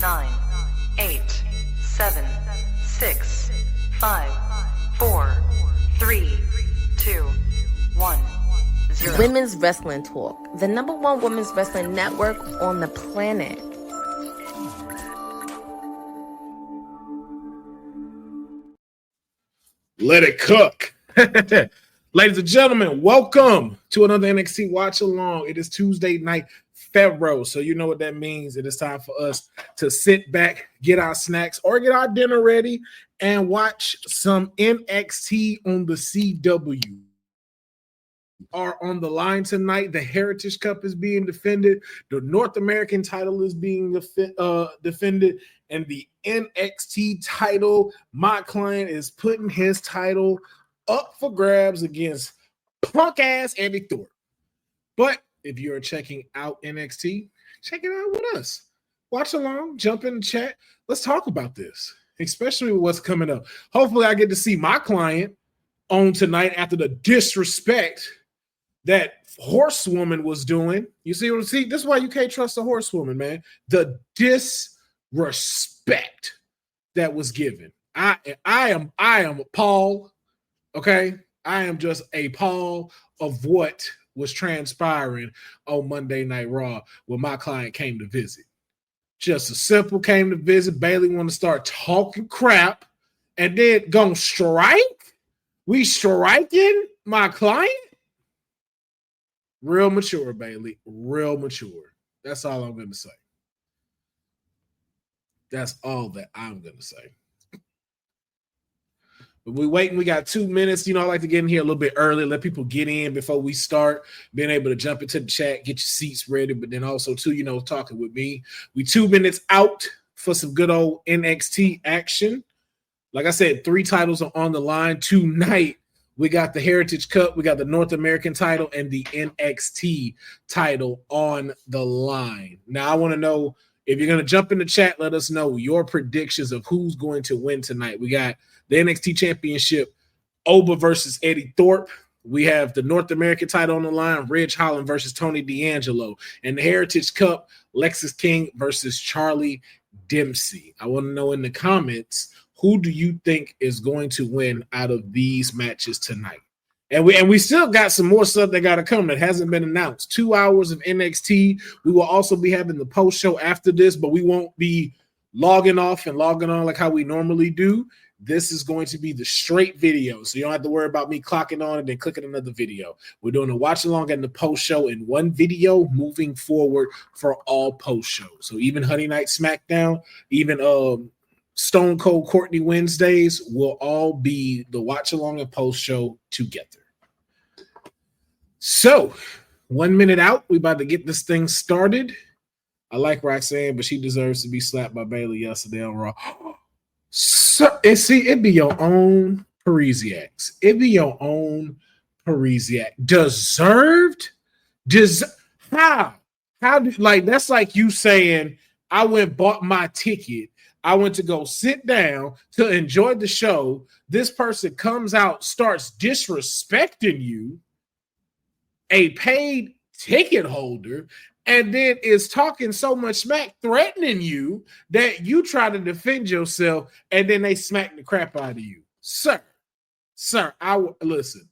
9, 8, 7, 6, 5, 4, 3, 2, 1, 0. Women's Wrestling Talk, the #1 women's wrestling network on the planet. Let it cook. Ladies and gentlemen, welcome to another NXT Watch Along. It is Tuesday night, Pharaoh. So you know what that means. It is time for us to sit back, get our snacks, or get our dinner ready, and watch some NXT on the CW. Are on the line tonight. The Heritage Cup is being defended. The North American title is being defended. And the NXT title, my client is putting his title up for grabs against punk-ass Andy Thorpe. But if you're checking out NXT, check it out with us. Watch along, jump in the chat. Let's talk about this, especially with what's coming up. Hopefully I get to see my client on tonight after the disrespect that horsewoman was doing. You see what I see? This is why you can't trust a horsewoman, man. The disrespect that was given. I am appalled. Okay. I am just appalled of what was transpiring on Monday Night Raw when my client came to visit. Just a simple came to visit. Bailey want to start talking crap and then gonna strike. We striking my client. Real mature, Bailey. Real mature. That's all I'm going to say. That's all that I'm going to say. But we're waiting. We got 2 minutes. You know, I like to get in here a little bit early, let people get in before we start, being able to jump into the chat, get your seats ready, but then also, too, you know, talking with me. We 2 minutes out for some good old NXT action. Like I said, 3 titles are on the line tonight. We got the Heritage Cup, we got the North American title, and the NXT title on the line. Now, I want to know, if you're going to jump in the chat, let us know your predictions of who's going to win tonight. We got the NXT Championship, Oba versus Eddie Thorpe. We have the North American title on the line, Ridge Holland versus Tony D'Angelo. And the Heritage Cup, Lexis King versus Charlie Dempsey. I want to know in the comments, who do you think is going to win out of these matches tonight? And we still got some more stuff that got to come that hasn't been announced. 2 hours of NXT. We will also be having the post show after this, but we won't be logging off and logging on like how we normally do. This is going to be the straight video, so you don't have to worry about me clocking on and then clicking another video. We're doing a watch along and the post show in one video moving forward for all post shows. So even Honey Night SmackDown, even Stone Cold Courtney Wednesdays will all be the watch along and post show together. So 1 minute out, we about to get this thing started. I like Roxanne, but she deserves to be slapped by Bailey yesterday on Raw. So it'd be your own Parisiacs. It'd be your own Parisiac. Deserved? How? How do, like, that's like you saying I went bought my ticket. I went to go sit down to enjoy the show. This person comes out, starts disrespecting you, a paid ticket holder, and then is talking so much smack, threatening you that you try to defend yourself, and then they smack the crap out of you. Sir, listen,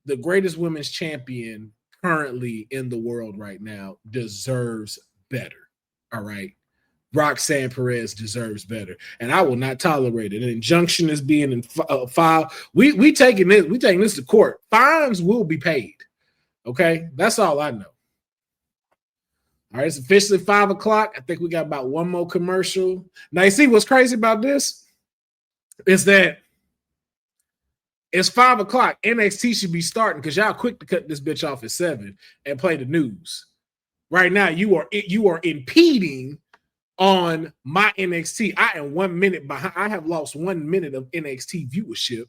the greatest women's champion currently in the world right now deserves better, all right? Roxanne Perez deserves better, and I will not tolerate it. An injunction is being filed. We taking this to court. Fines will be paid. Okay, that's all I know. All right, it's officially 5 o'clock. I think we got about one more commercial. Now, you see what's crazy about this is that it's 5 o'clock. NXT should be starting because y'all quick to cut this bitch off at 7 and play the news. Right now, you are impeding on my NXT. I am 1 minute behind. I have lost 1 minute of NXT viewership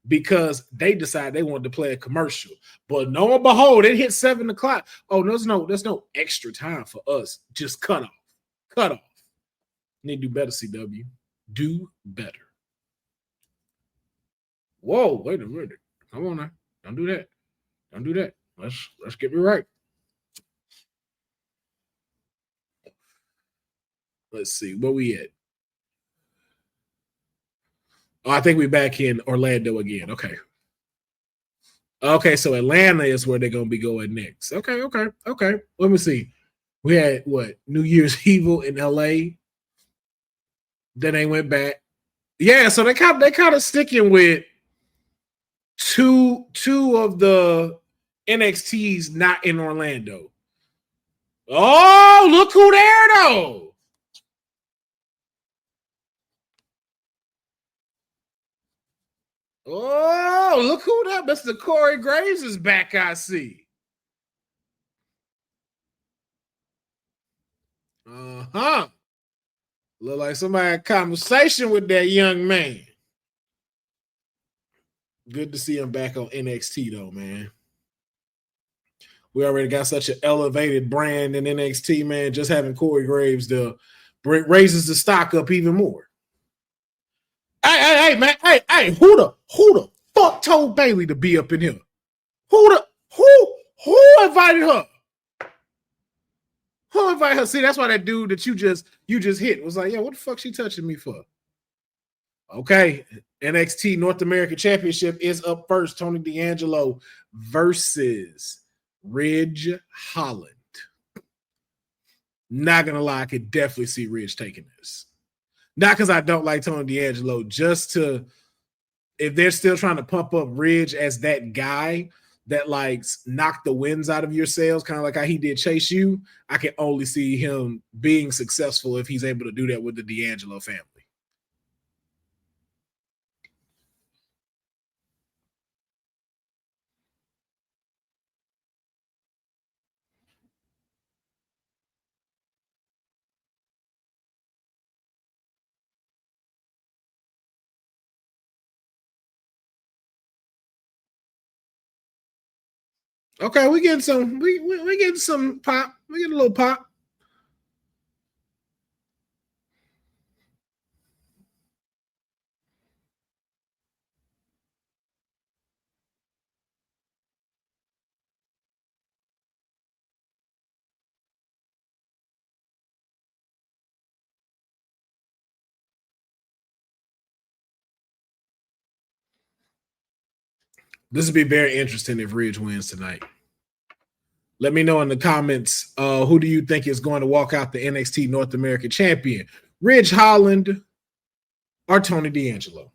because they decided they wanted to play a commercial. But no and behold, it hit 7 o'clock. Oh, there's no extra time for us. Just cut off. Need to do better, CW. Do better. Whoa, wait a minute. Come on now. Don't do that. Let's get me right. Let's see. Where we at? Oh, I think we're back in Orlando again. Okay. Okay, so Atlanta is where they're going to be going next. Okay. Let me see. We had what? New Year's Evil in LA. Then they went back. Yeah, so they kind of sticking with two of the NXTs not in Orlando. Oh, look who there though. Oh, look who that Mr. Corey Graves is back, I see. Uh-huh. Look like somebody had a conversation with that young man. Good to see him back on NXT though, man. We already got such an elevated brand in NXT, man. Just having Corey Graves raises the stock up even more. Hey, man. Hey, who the fuck told Bailey to be up in here? Who invited her? Who invited her? See, that's why that dude that you just hit was like, yeah, what the fuck she touching me for? Okay, NXT North American Championship is up first. Tony D'Angelo versus Ridge Holland. Not gonna lie, I could definitely see Ridge taking this. Not because I don't like Tony D'Angelo, just to, if they're still trying to pump up Ridge as that guy that likes knock the winds out of your sails, kind of like how he did Chase U, I can only see him being successful if he's able to do that with the D'Angelo family. Okay, we getting some. We getting some pop. We get a little pop. This would be very interesting if Ridge wins tonight. Let me know in the comments who do you think is going to walk out the NXT North American champion, Ridge Holland or Tony D'Angelo?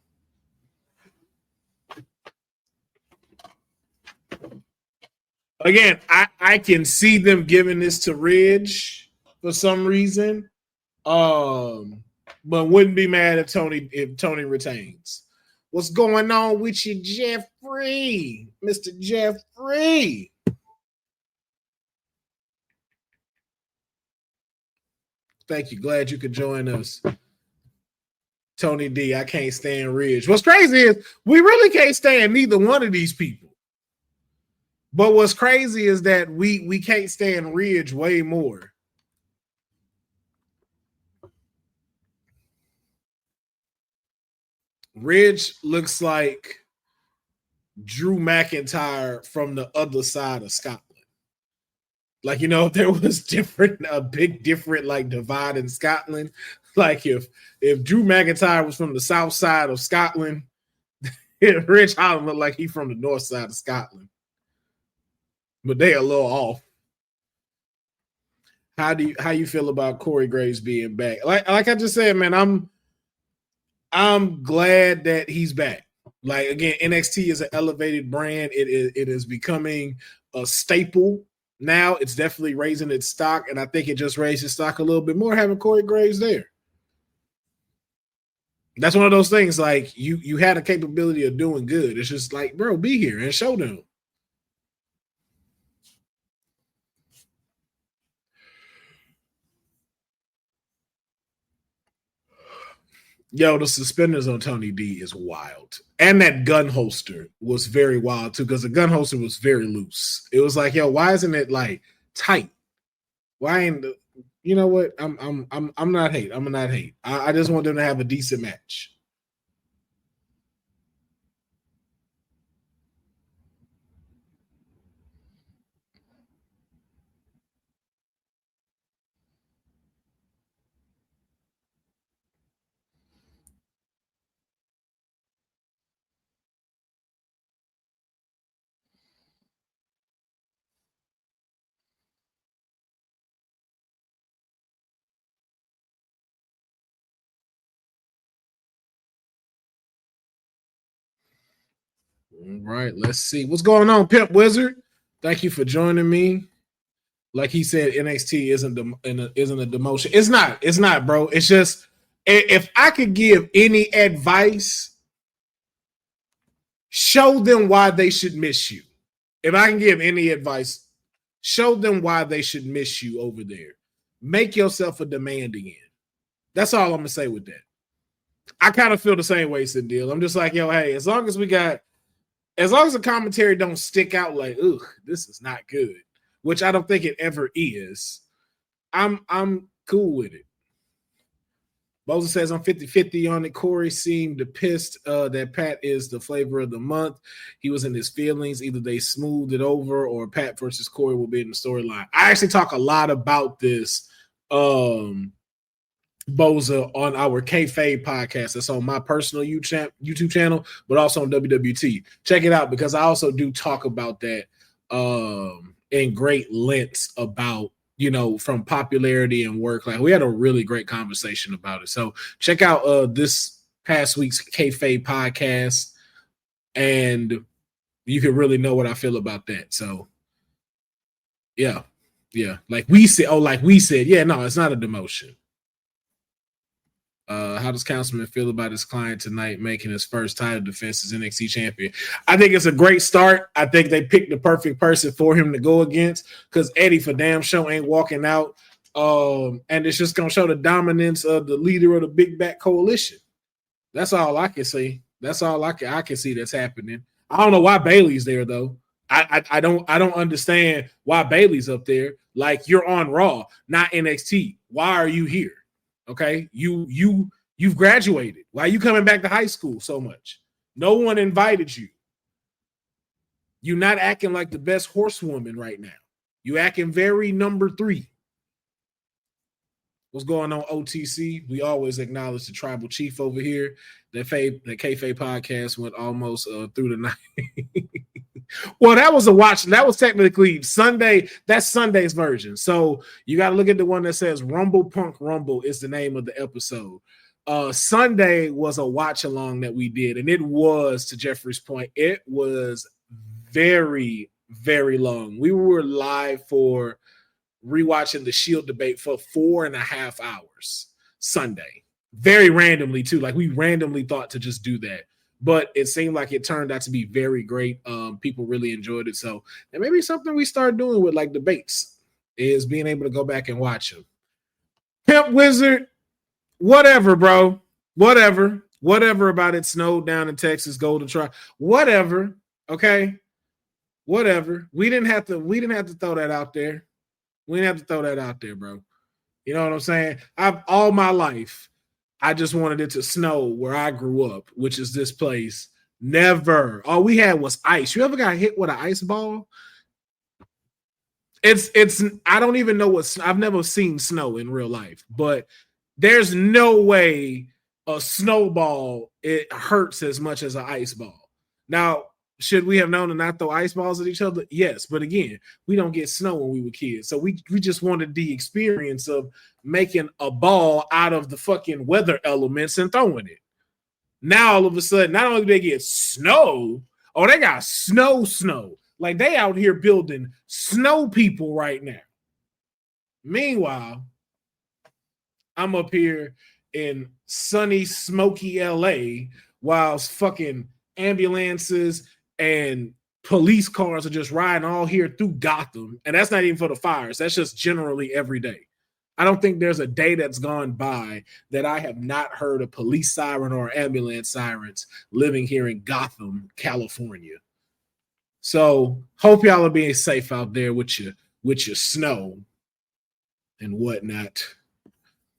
Again, I can see them giving this to Ridge for some reason, but wouldn't be mad if Tony retains. What's going on with you, Jeffrey? Mr. Jeffrey. Thank you. Glad you could join us. Tony D, I can't stand Ridge. What's crazy is we really can't stand neither one of these people. But what's crazy is that we can't stand Ridge way more. Ridge looks like Drew McIntyre from the other side of Scotland. Like, you know, if there was a big different like divide in Scotland, like if Drew McIntyre was from the south side of Scotland, Ridge Holland looked like he's from the north side of Scotland. But they a little off. How you feel about Corey Graves being back? Like I just said, man, I'm glad that he's back. Like, again, NXT is an elevated brand. It is becoming a staple now. It's definitely raising its stock, and I think it just raised its stock a little bit more having Corey Graves there. That's one of those things, like, you had a capability of doing good. It's just like, bro, be here and show them. Yo, the suspenders on Tony D is wild. And that gun holster was very wild too, because the gun holster was very loose. It was like, yo, why isn't it like tight? Why ain't you know what? I'm not hate. I'm not hate. I just want them to have a decent match. All right, let's see what's going on, Pimp Wizard. Thank you for joining me. Like he said, NXT isn't a demotion. It's not, bro. It's just if I could give any advice, show them why they should miss you. If I can give any advice, show them why they should miss you over there. Make yourself a demand again. That's all I'm gonna say with that. I kind of feel the same way, Cedil. I'm just like, yo, hey, as long as the commentary don't stick out like, ugh, this is not good, which I don't think it ever is, I'm cool with it. Boza says I'm 50-50 on it. Corey seemed pissed that Pat is the flavor of the month. He was in his feelings. Either they smoothed it over or Pat versus Corey will be in the storyline. I actually talk a lot about this, Boza, on our Kayfabe podcast. That's on my personal YouTube channel, but also on WWT. Check it out because I also do talk about that in great lengths about, you know, from popularity and work. Like, we had a really great conversation about it. So check out this past week's Kayfabe podcast, and you can really know what I feel about that. So yeah. Like we said, yeah, no, it's not a demotion. How does Councilman feel about his client tonight making his first title defense as NXT champion? I think it's a great start. I think they picked the perfect person for him to go against because Eddie for damn sure ain't walking out. And it's just going to show the dominance of the leader of the Big Back Coalition. That's all I can see. That's all I can see that's happening. I don't know why Bailey's there, though. I don't understand why Bailey's up there. Like, you're on Raw, not NXT. Why are you here? Okay, you've graduated. Why are you coming back to high school so much? No one invited you. You're not acting like the best horsewoman right now. You acting very number 3. What's going on, OTC? We always acknowledge the tribal chief over here. The Kayfabe podcast went almost through the night. Well, that was a watch. That was technically Sunday. That's Sunday's version. So you got to look at the one that says Rumble Punk Rumble is the name of the episode. Sunday was a watch along that we did, and it was, to Jeffrey's point, it was very, very long. We were live for rewatching the Shield debate for 4.5 hours Sunday. Very randomly, too. Like, we randomly thought to just do that. But it seemed like it turned out to be very great. People really enjoyed it. So and maybe something we start doing with like debates is being able to go back and watch them. Pimp Wizard, whatever, bro. Whatever about it snowed down in Texas, Golden Trial. Whatever. Okay. Whatever. We didn't have to throw that out there. We didn't have to throw that out there, bro. You know what I'm saying? All my life, I just wanted it to snow where I grew up, which is this place. Never. All we had was ice. You ever got hit with an ice ball? It's I don't even know I've never seen snow in real life, but there's no way a snowball, it hurts as much as an ice ball. Now, should we have known to not throw ice balls at each other? Yes, but again, we don't get snow when we were kids. So we just wanted the experience of making a ball out of the fucking weather elements and throwing it. Now, all of a sudden, not only do they get snow, they got snow. Like, they out here building snow people right now. Meanwhile, I'm up here in sunny, smoky LA while fucking ambulances and police cars are just riding all here through Gotham. And that's not even for the fires. That's just generally every day. I don't think there's a day that's gone by that I have not heard a police siren or ambulance sirens living here in Gotham, California. So hope y'all are being safe out there with your snow and whatnot.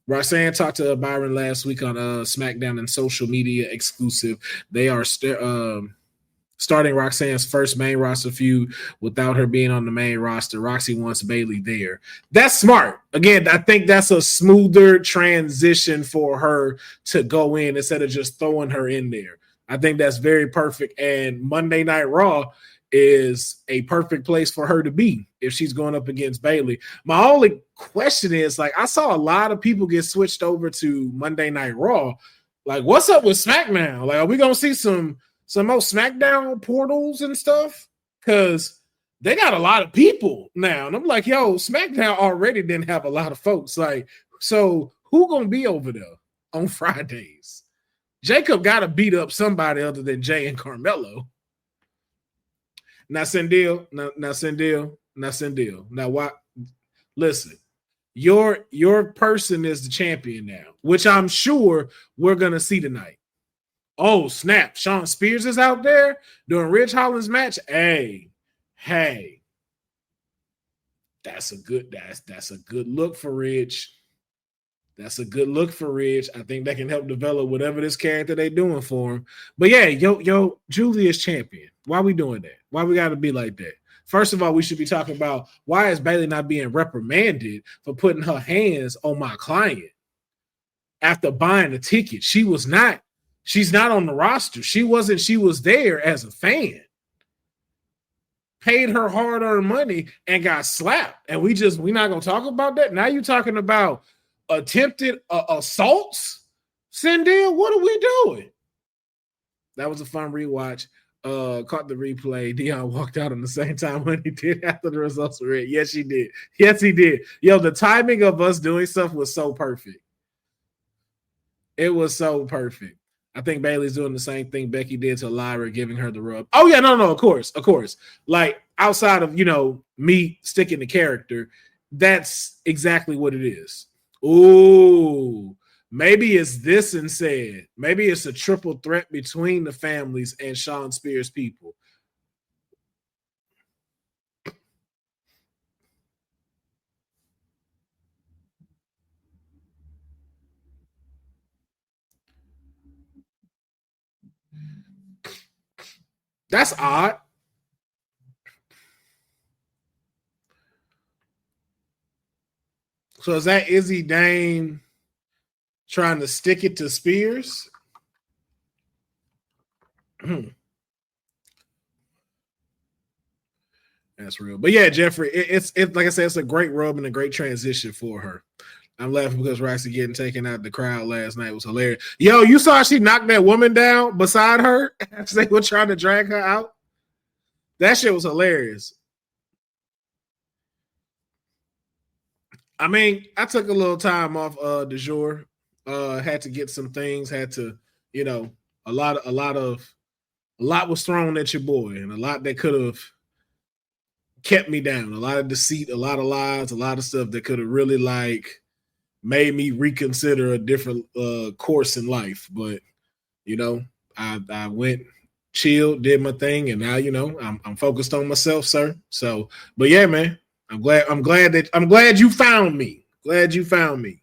Roxanne talked to Byron last week on SmackDown and social media exclusive. They are starting Roxanne's first main roster feud without her being on the main roster. Roxy wants Bayley there. That's smart. Again, I think that's a smoother transition for her to go in instead of just throwing her in there. I think that's very perfect. And Monday Night Raw is a perfect place for her to be if she's going up against Bayley. My only question is, like, I saw a lot of people get switched over to Monday Night Raw. Like, what's up with SmackDown? Like, are we going to see some some more SmackDown portals and stuff, because they got a lot of people now. And I'm like, yo, SmackDown already didn't have a lot of folks. Like, so who gonna be over there on Fridays? Jacob got to beat up somebody other than Jay and Carmelo. Now, Sendil. Now, why? Listen, your person is the champion now, which I'm sure we're gonna see tonight. Oh, snap. Sean Spears is out there during Ridge Holland's match. Hey. That's a good look for Ridge. That's a good look for Ridge. I think that can help develop whatever this character they're doing for him. But yeah, yo, Julia's champion. Why we doing that? Why we gotta be like that? First of all, we should be talking about why is Bayley not being reprimanded for putting her hands on my client after buying a ticket? She's not on the roster. She was there as a fan. Paid her hard-earned money and got slapped. And we're not gonna talk about that. Now you're talking about attempted assaults? Sendil, what are we doing? That was a fun rewatch. Caught the replay. Dion walked out on the same time when he did after the results were read. Yes, he did. Yes, he did. Yo, the timing of us doing stuff was so perfect. It was so perfect. I think Bayley's doing the same thing Becky did to Lyra, giving her the rub. Oh, yeah, no, of course. Like, outside of, me sticking the character, that's exactly what it is. Ooh, maybe it's this and said. Maybe it's a triple threat between the families and Sean Spears people. That's odd. So is that Izzy Dane trying to stick it to Spears? That's real. But yeah, Jeffrey, it's like I said, it's a great rub and a great transition for her. I'm laughing because Roxy getting taken out the crowd last night was hilarious. Yo, you saw she knocked that woman down beside her as they were trying to drag her out? That shit was hilarious. I mean, I took a little time off du jour. Had to get some things, had to, a lot was thrown at your boy, and a lot that could have kept me down. A lot of deceit, a lot of lies, a lot of stuff that could have really made me reconsider a different course in life. But I went, chilled, did my thing, and now I'm focused on myself, sir. So, but yeah, man, I'm glad you found me. Glad you found me.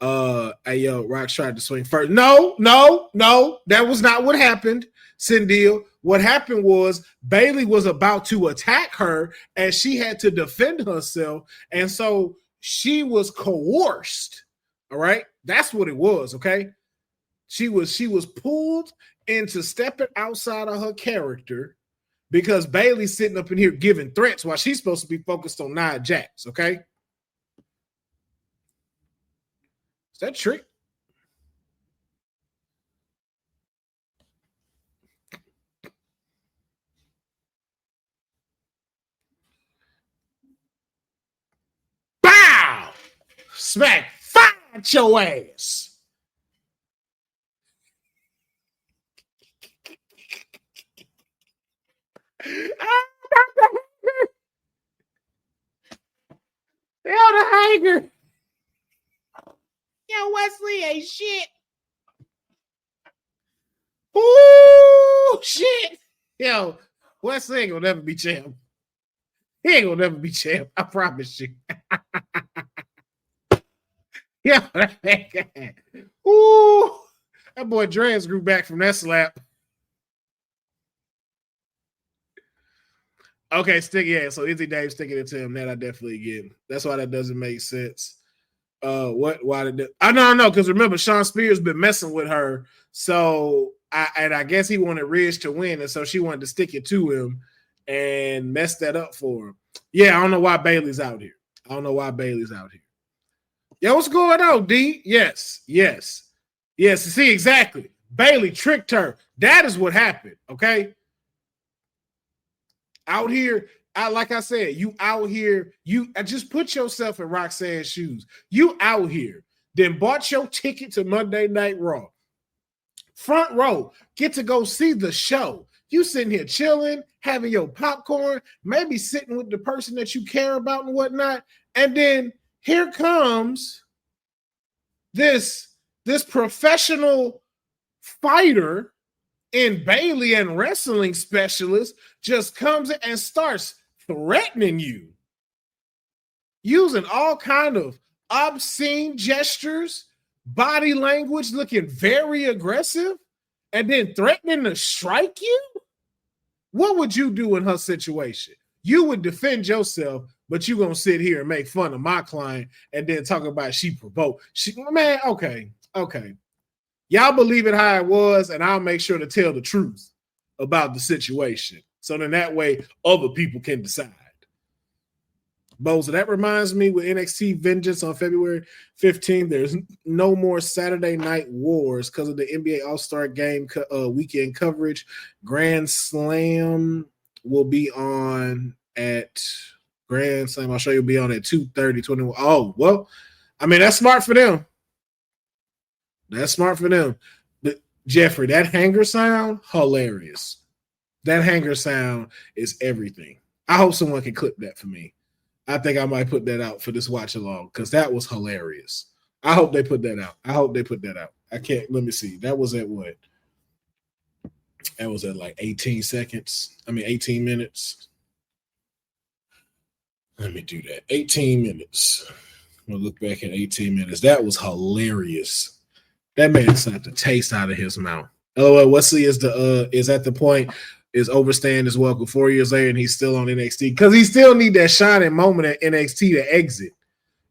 Hey, yo, Rox tried to swing first. No, that was not what happened, Sendil. What happened was Bayley was about to attack her and she had to defend herself. And so she was coerced. All right. That's what it was. Okay. She was pulled into stepping outside of her character because Bayley's sitting up in here giving threats while she's supposed to be focused on Nia Jax. Okay. Is that trick? Bow! Smack! Fight your ass! The hanger! Yo, Wesley ain't shit. Ooh, shit. Yo, Wesley ain't gonna never be champ. He ain't gonna never be champ. I promise you. Yeah, ooh, that boy Dreas grew back from that slap. Okay, so Izzy Dave sticking it to him. That I definitely get. That's why that doesn't make sense. Why did that? I know, because remember, Sean Spears been messing with her. So I guess he wanted Ridge to win, and so she wanted to stick it to him and mess that up for him. Yeah, I don't know why Bayley's out here. Yo, what's going on, D? Yes. See, exactly. Bailey tricked her. That is what happened, okay? Out here, like I said, you out here, just put yourself in Roxanne's shoes. You out here, then bought your ticket to Monday Night Raw. Front row, get to go see the show. You sitting here chilling, having your popcorn, maybe sitting with the person that you care about and whatnot. And then here comes this professional fighter and Bailey and wrestling specialist just comes in and starts threatening you, using all kind of obscene gestures, body language, looking very aggressive, and then threatening to strike you. What would you do in her situation? You would defend yourself, but you're going to sit here and make fun of my client and then talk about she provoked. Man, okay. Y'all believe it how it was, and I'll make sure to tell the truth about the situation. So then that way other people can decide. Bo, so that reminds me with NXT Vengeance on February 15th, there's no more Saturday Night Wars because of the NBA All-Star Game weekend coverage. Grand Slam will be on at Grand Slam. I'll show you will be on at 2:30, 21. Oh, well, I mean, that's smart for them. That's smart for them. But Jeffrey, that hanger sound, hilarious. That hanger sound is everything. I hope someone can clip that for me. I think I might put that out for this watch along because that was hilarious. I hope they put that out. I can't, let me see. That was at what? That was at like 18 minutes. Let me do that. 18 minutes. I'm going to look back at 18 minutes. That was hilarious. That man slapped the taste out of his mouth. LOL, Wesley is at the point is overstaying his welcome 4 years later, and he's still on NXT because he still need that shining moment at NXT to exit,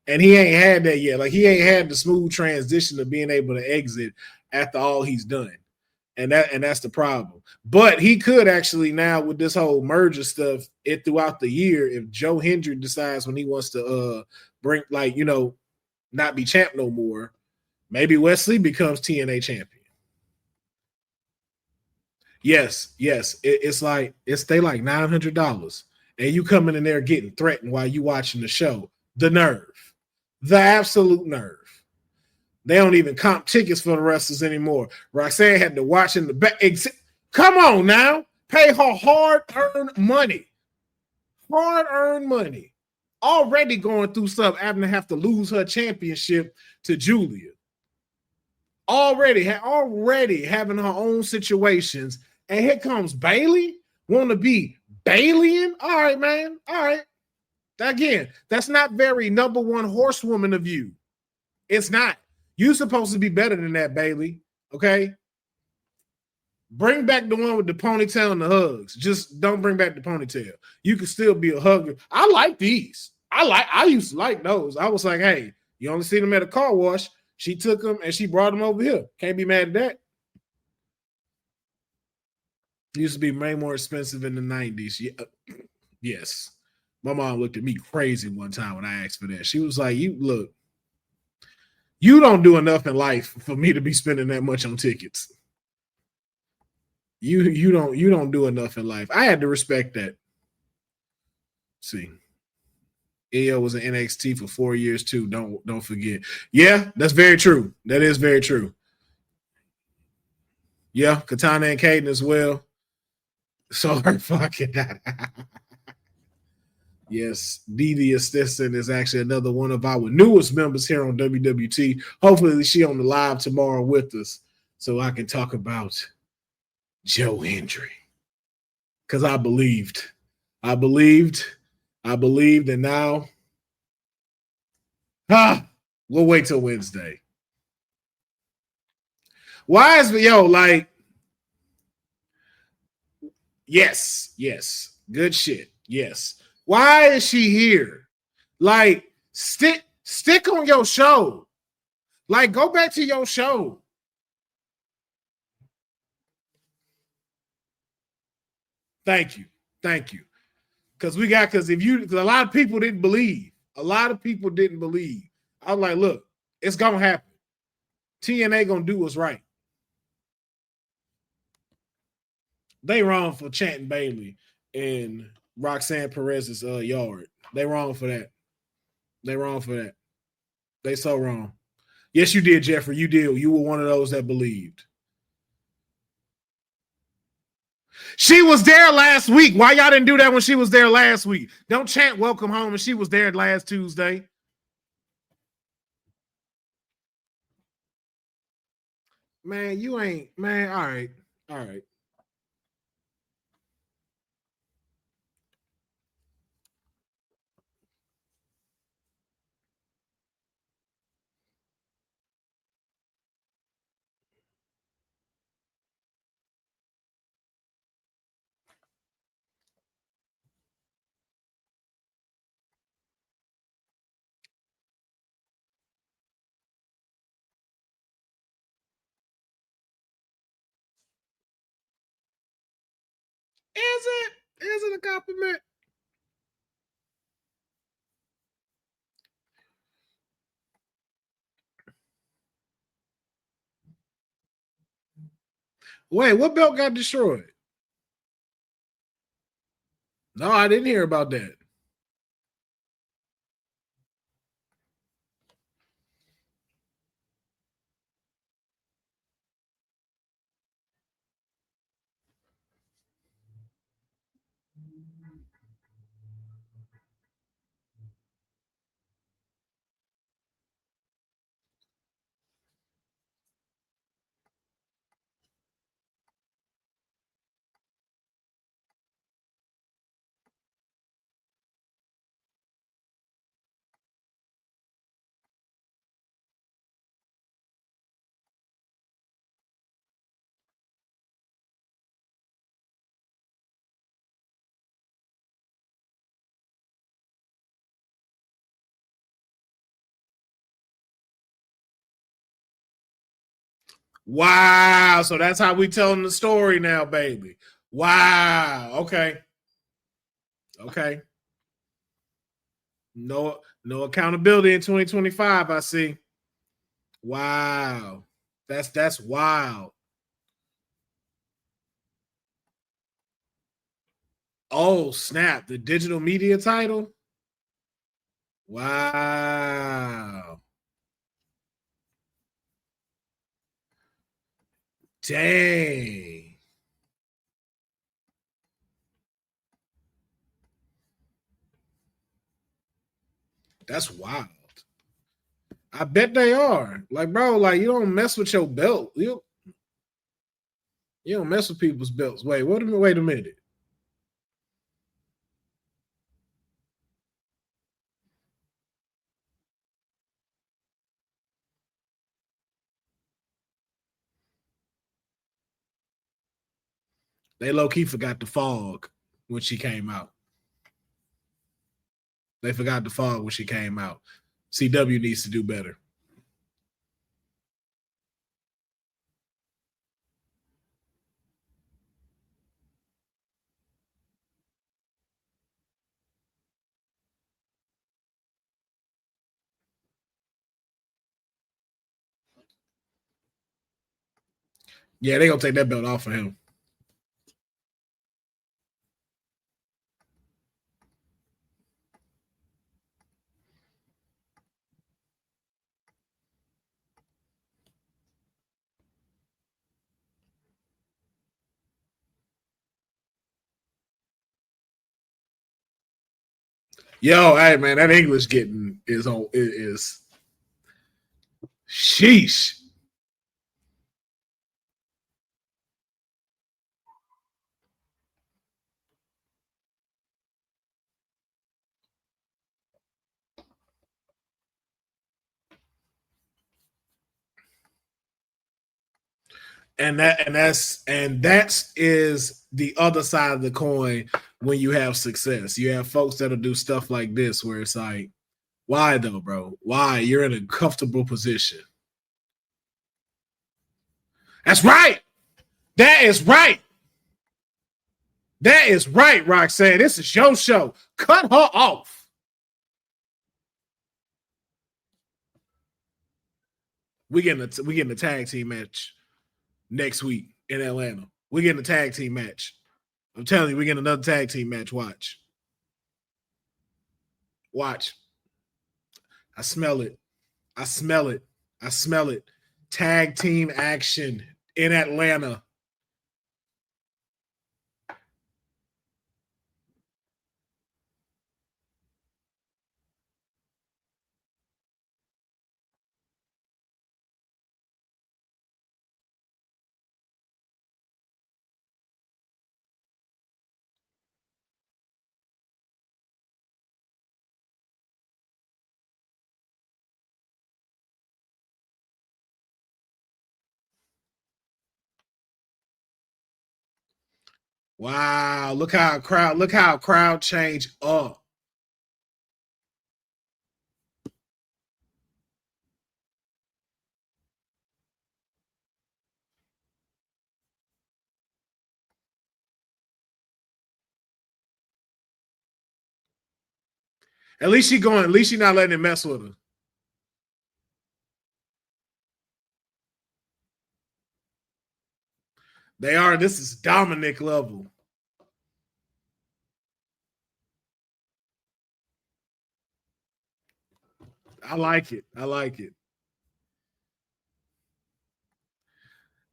and he ain't had that yet. Like he ain't had the smooth transition of being able to exit after all he's done, and that's the problem. But he could actually now with this whole merger stuff throughout the year, if Joe Hendry decides when he wants to bring not be champ no more, maybe Wesley becomes TNA champion. Yes. It's like they like $900, and you coming in there getting threatened while you watching the show. The nerve, the absolute nerve. They don't even comp tickets for the wrestlers anymore. Roxanne had to watch in the back. Come on now, pay her hard-earned money. Already going through stuff, having to have to lose her championship to Julia. Already having her own situations. And here comes Bailey, want to be Baileyan. All right, man. All right. Again, that's not very number one horsewoman of you. It's not. You're supposed to be better than that, Bailey. Okay? Bring back the one with the ponytail and the hugs. Just don't bring back the ponytail. You can still be a hugger. I like these. I used to like those. I was like, hey, you only see them at a car wash. She took them and she brought them over here. Can't be mad at that. Used to be way more expensive in the 90s. Yeah. Yes. My mom looked at me crazy one time when I asked for that. She was like, you don't do enough in life for me to be spending that much on tickets. You don't do enough in life. I had to respect that. See. EO was in NXT for 4 years too. Don't forget. Yeah, that's very true. That is very true. Yeah, Katana and Caden as well. Sorry, fucking. Yes, Dee Assistant is actually another one of our newest members here on WWT. Hopefully, she on the live tomorrow with us so I can talk about Joe Hendry. Because I believed, and now, we'll wait till Wednesday. Why is yes, good shit, yes. Why is she here? Like, stick on your show. Like, go back to your show. Thank you. Because a lot of people didn't believe. I was like, look, it's gonna happen. TNA gonna do what's right. They wrong for chanting Bailey in Roxanne Perez's yard. They wrong for that. They wrong for that. They so wrong. Yes, you did, Jeffrey. You did. You were one of those that believed. She was there last week. Why y'all didn't do that when she was there last week? Don't chant welcome home and she was there last Tuesday. Man, you ain't, man. All right. All right. Is it? Is it a compliment? Wait, what belt got destroyed? No, I didn't hear about that. Wow. So that's how we telling the story now, baby. Wow. Okay. Okay. No accountability in 2025, I see. Wow. That's wild. Oh, snap. The digital media title? Wow. Dang. That's wild. I bet they are. Like, bro, like you don't mess with your belt. You don't mess with people's belts. Wait a minute. They low-key forgot the fog when she came out. They forgot the fog when she came out. CW needs to do better. Yeah, they gonna take that belt off of him. Yo, hey man, that English getting is sheesh. And that's is the other side of the coin when you have success. You have folks that'll do stuff like this where it's like, why though, bro? Why? You're in a comfortable position. That's right. That is right. That is right, Roxanne. This is your show. Cut her off. We getting a tag team match next week in Atlanta. We're getting a tag team match. I'm telling you, we're getting another tag team match. Watch. Watch. I smell it. I smell it. I smell it. Tag team action in Atlanta. Wow, look how crowd change up. At least she going, at least she not letting it mess with her. They are, this is Dominic level. I like it. I like it.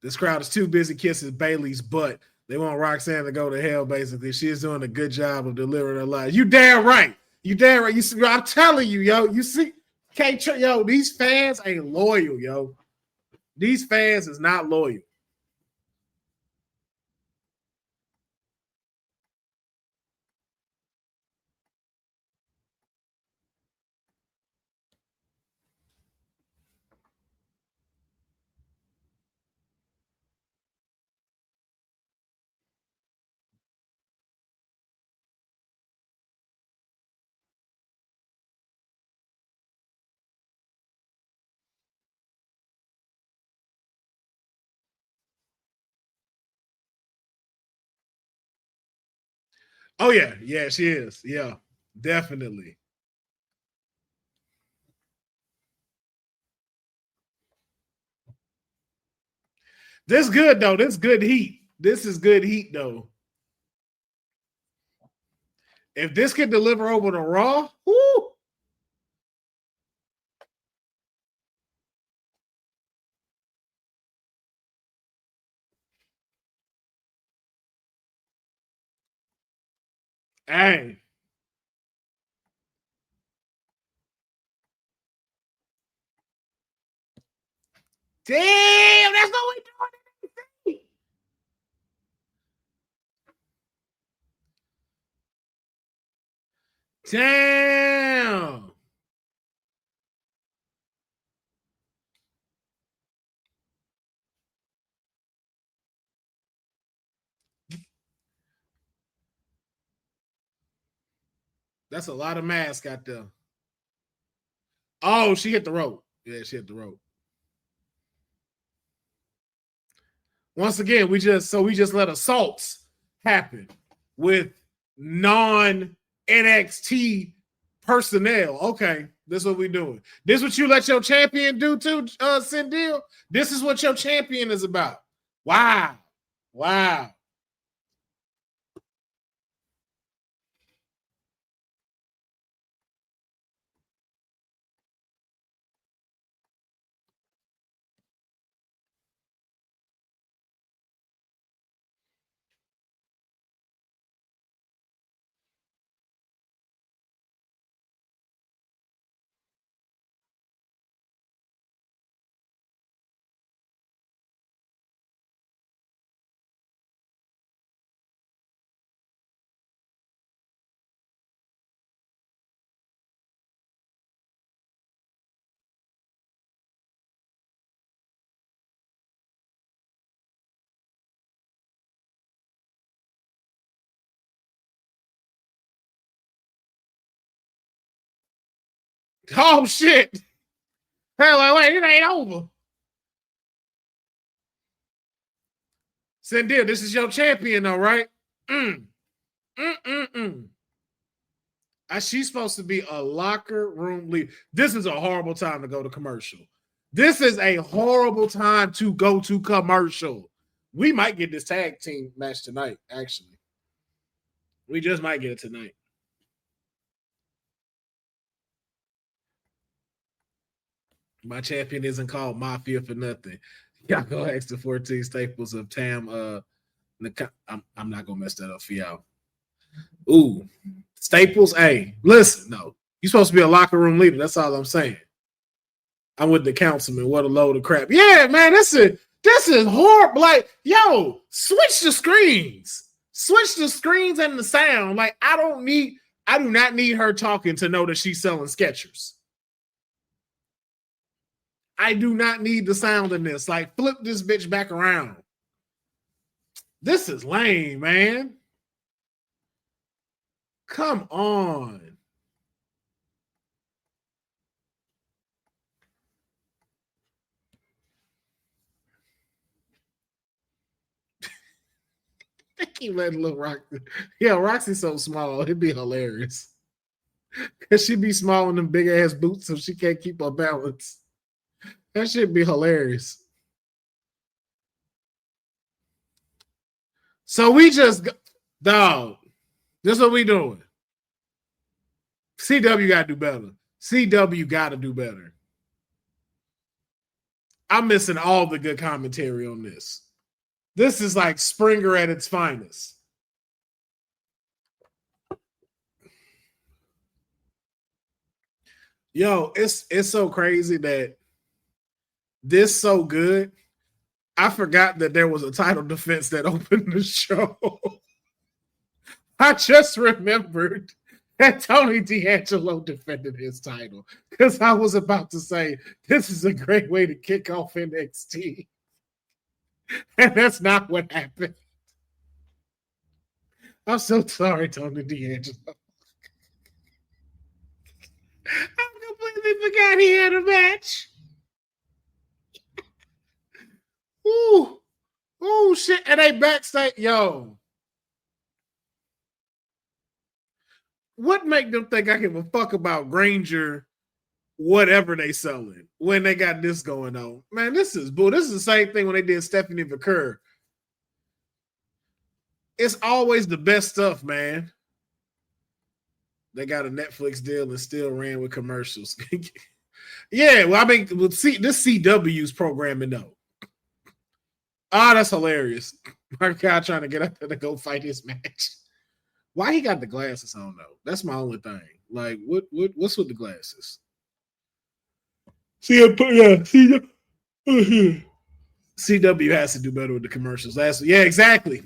This crowd is too busy kissing Bailey's butt. They want Roxanne to go to hell, basically. She's doing a good job of delivering her life. You damn right. You damn right. You see, I'm telling you, yo. You see, yo, these fans ain't loyal, yo. These fans is not loyal. Oh, yeah. Yeah, she is. Yeah, definitely. This good, though. This good heat. This is good heat, though. If this could deliver over to Raw, whoo. Hey. Damn, that's what we doing. Damn. That's a lot of mask out there. Oh, she hit the rope. Yeah, she hit the rope. Once again, we just let assaults happen with non NXT personnel. Okay, this is what we doing. This is what you let your champion do too, Cindil. This is what your champion is about. Wow. Wow. Oh shit. Hey, wait, it ain't over. Cindil, this is your champion, though, right? She's supposed to be a locker room leader. This is a horrible time to go to commercial. This is a horrible time to go to commercial. We might get this tag team match tonight, actually. We just might get it tonight. My champion isn't called Mafia for nothing. Y'all go ask the 14 staples of Tam. I'm not gonna mess that up for y'all. Ooh, staples. Hey, listen, no, you're supposed to be a locker room leader. That's all I'm saying. I'm with the councilman. What a load of crap. Yeah, man, this is horrible. Like, yo, switch the screens. Switch the screens and the sound. Like, I do not need her talking to know that she's selling Skechers. I do not need the sound in this. Like, flip this bitch back around. This is lame, man. Come on. They keep letting little Roxy. Yeah, Roxy's so small. It'd be hilarious. Because she'd be small in them big ass boots, so she can't keep her balance. That should be hilarious. So we just, dog, this is what we doing. CW got to do better. CW got to do better. I'm missing all the good commentary on this. This is like Springer at its finest. Yo, it's so crazy that this so good. I forgot that there was a title defense that opened the show. I just remembered that Tony D'Angelo defended his title because I was about to say this is a great way to kick off NXT. And that's not what happened. I'm so sorry, Tony D'Angelo. I completely forgot he had a match. Ooh. Oh, shit. And they backstage. Yo. What make them think I give a fuck about Granger, whatever they selling, when they got this going on? Man, this is bull. This is the same thing when they did Stephanie Vaquer. It's always the best stuff, man. They got a Netflix deal and still ran with commercials. Yeah, well, I mean, see, this CW's programming, though. Oh, that's hilarious. My guy trying to get up there to go fight his match. Why he got the glasses on, though? That's my only thing. Like, what's with the glasses? CW has to do better with the commercials. Yeah, exactly.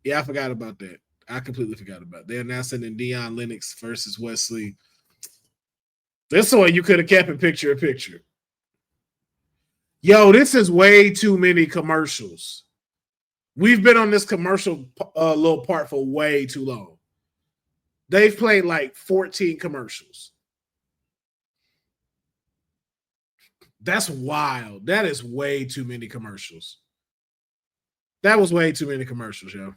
Yeah, I forgot about that. I completely forgot about that. They're now sending Deion Lennox versus Wesley. This one you could have kept in picture in picture. Yo, this is way too many commercials. We've been on this commercial little part for way too long. They've played like 14 commercials. That's wild. That is way too many commercials. That was way too many commercials, yo.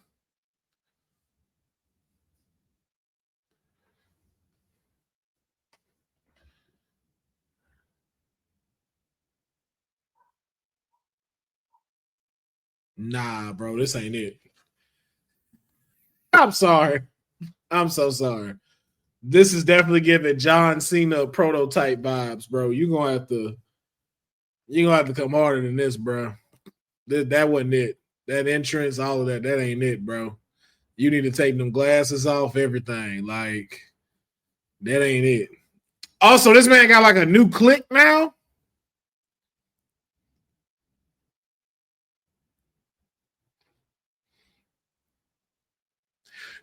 Nah, bro, this ain't it. I'm sorry. I'm so sorry. This is definitely giving John Cena prototype vibes, bro. You're gonna have to come harder than this, bro. That wasn't it. That entrance, all of that ain't it, bro. You need to take them glasses off, everything. Like, that ain't it. Also, this man got like a new click now.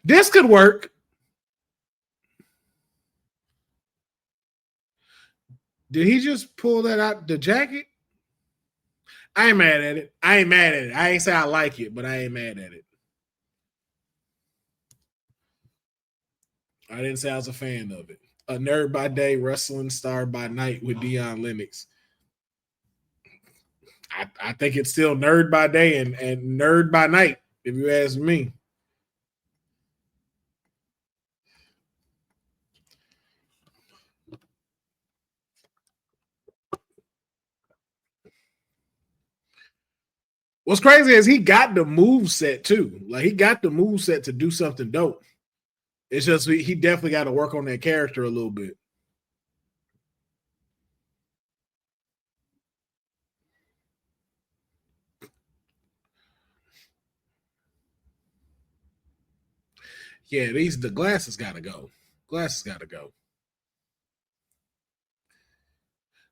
This could work. Did he just pull that out the jacket? I ain't mad at it. I ain't say I like it, but I ain't mad at it. I didn't say I was a fan of it. A nerd by day, wrestling star by night with Deion Lennox. I think it's still nerd by day and nerd by night, if you ask me. What's crazy is he got the move set too. Like he got the move set to do something dope. It's just he definitely got to work on that character a little bit. Yeah, the glasses got to go. Glasses got to go.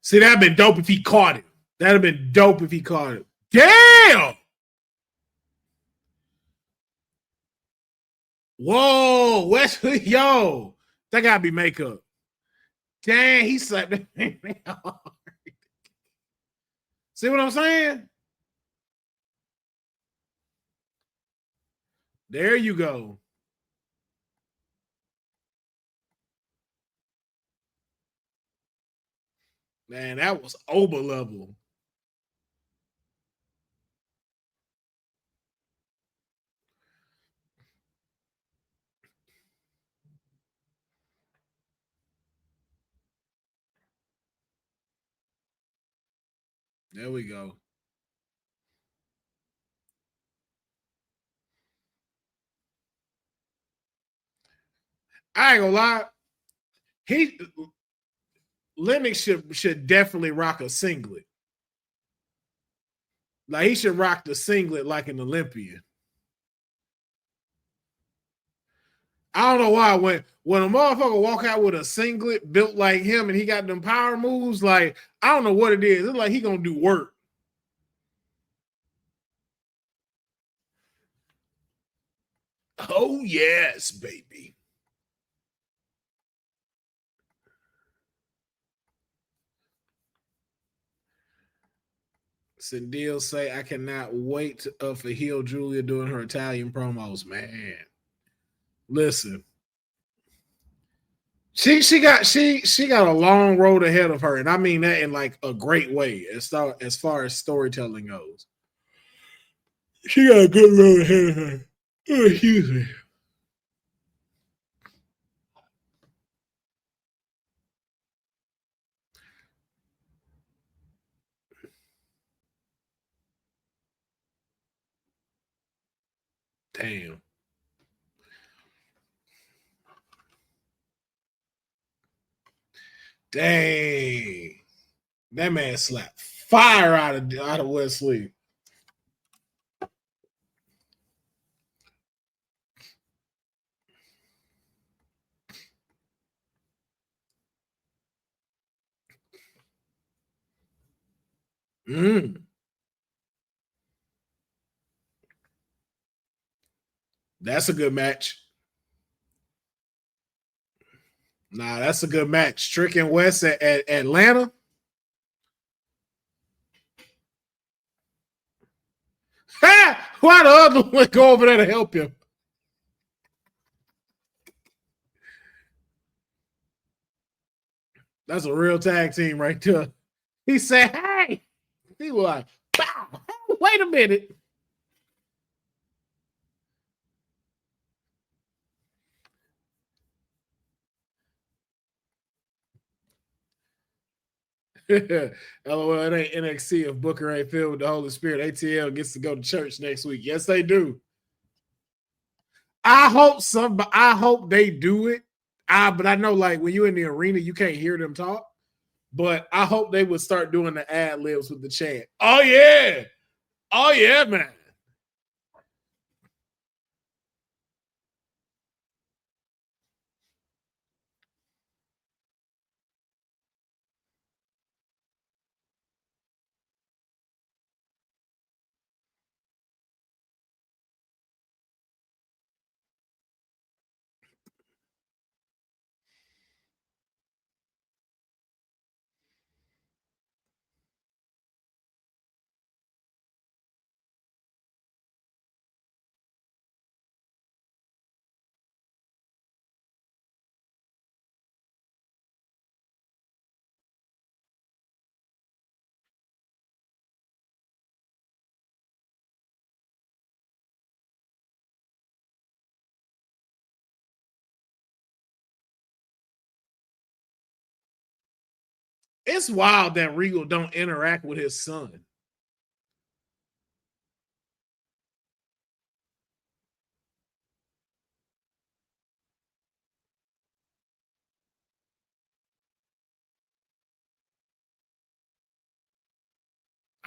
See, that'd been dope if he caught it. That'd have been dope if he caught it. Damn! Whoa, Wesley, yo, that gotta be makeup. Dang, he slapped that man hard. See what I'm saying? There you go. Man, that was over level. There we go. I ain't gonna lie. Lennox should definitely rock a singlet. Like he should rock the singlet like an Olympian. I don't know why when a motherfucker walk out with a singlet built like him and he got them power moves, like I don't know what it is. It's like he gonna do work. Oh yes, baby. Cendille say I cannot wait for heel Julia doing her Italian promos, man. Listen, she got a long road ahead of her, and I mean that in like a great way as far as storytelling goes. She got a good road ahead of her. Oh, excuse me. Damn. Dang. That man slapped fire out of Wesley. That's a good match. Nah, that's a good match. Trick and West at Atlanta. Ha! Why the other one go over there to help him? That's a real tag team right there. He said, hey. He was like, bow. Wait a minute. LOL, it ain't NXT if Booker ain't filled with the Holy Spirit. ATL gets to go to church next week. Yes, they do. I hope they do it. But I know like when you're in the arena, you can't hear them talk. But I hope they would start doing the ad libs with the chant. Oh yeah. Oh yeah, man. It's wild that Regal don't interact with his son.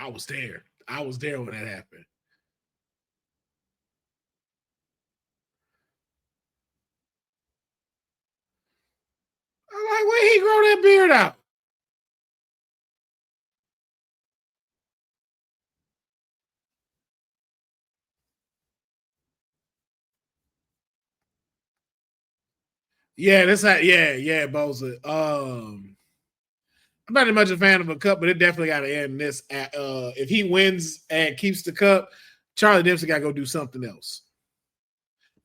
I was there. I was there when that happened. I'm like, where he grow that beard out? Yeah, that's how. Yeah, Boza. I'm not much a fan of a cup, but it definitely got to end this. If he wins and keeps the cup, Charlie Dempsey got to go do something else.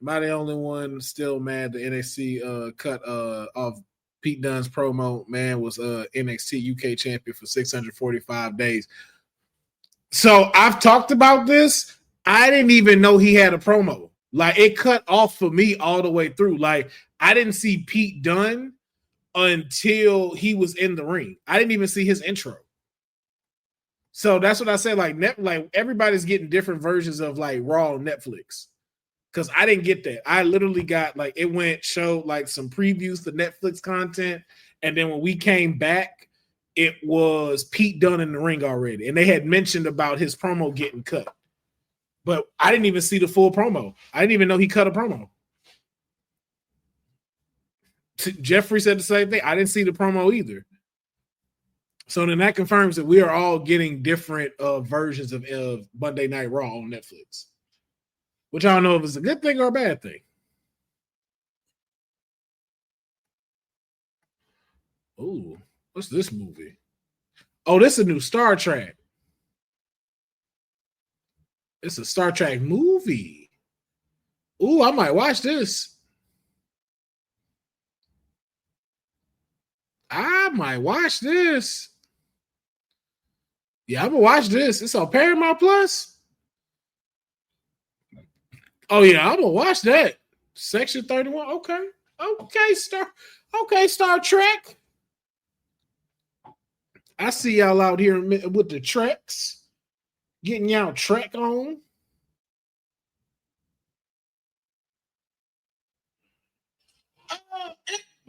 Am I the only one still mad the NXT cut off Pete Dunne's promo? Man was NXT UK champion for 645 days. So I've talked about this. I didn't even know he had a promo. Like, it cut off for me all the way through. Like, I didn't see Pete Dunne until he was in the ring. I didn't even see his intro. So that's what I said. Like everybody's getting different versions of like Raw on Netflix. Because I didn't get that. I literally got like showed like some previews to Netflix content. And then when we came back, it was Pete Dunne in the ring already. And they had mentioned about his promo getting cut. But I didn't even see the full promo. I didn't even know he cut a promo. Jeffrey said the same thing. I didn't see the promo either. So then that confirms that we are all getting different versions of Monday Night Raw on Netflix. Which I don't know if it's a good thing or a bad thing. Oh, what's this movie? Oh, this is a new Star Trek. It's a Star Trek movie. Ooh, I might watch this. I might watch this. Yeah, I'm gonna watch this. It's on Paramount Plus. Oh yeah, I'm gonna watch that. Section 31. Okay, Star Trek. I see y'all out here with the treks, getting y'all Trek on.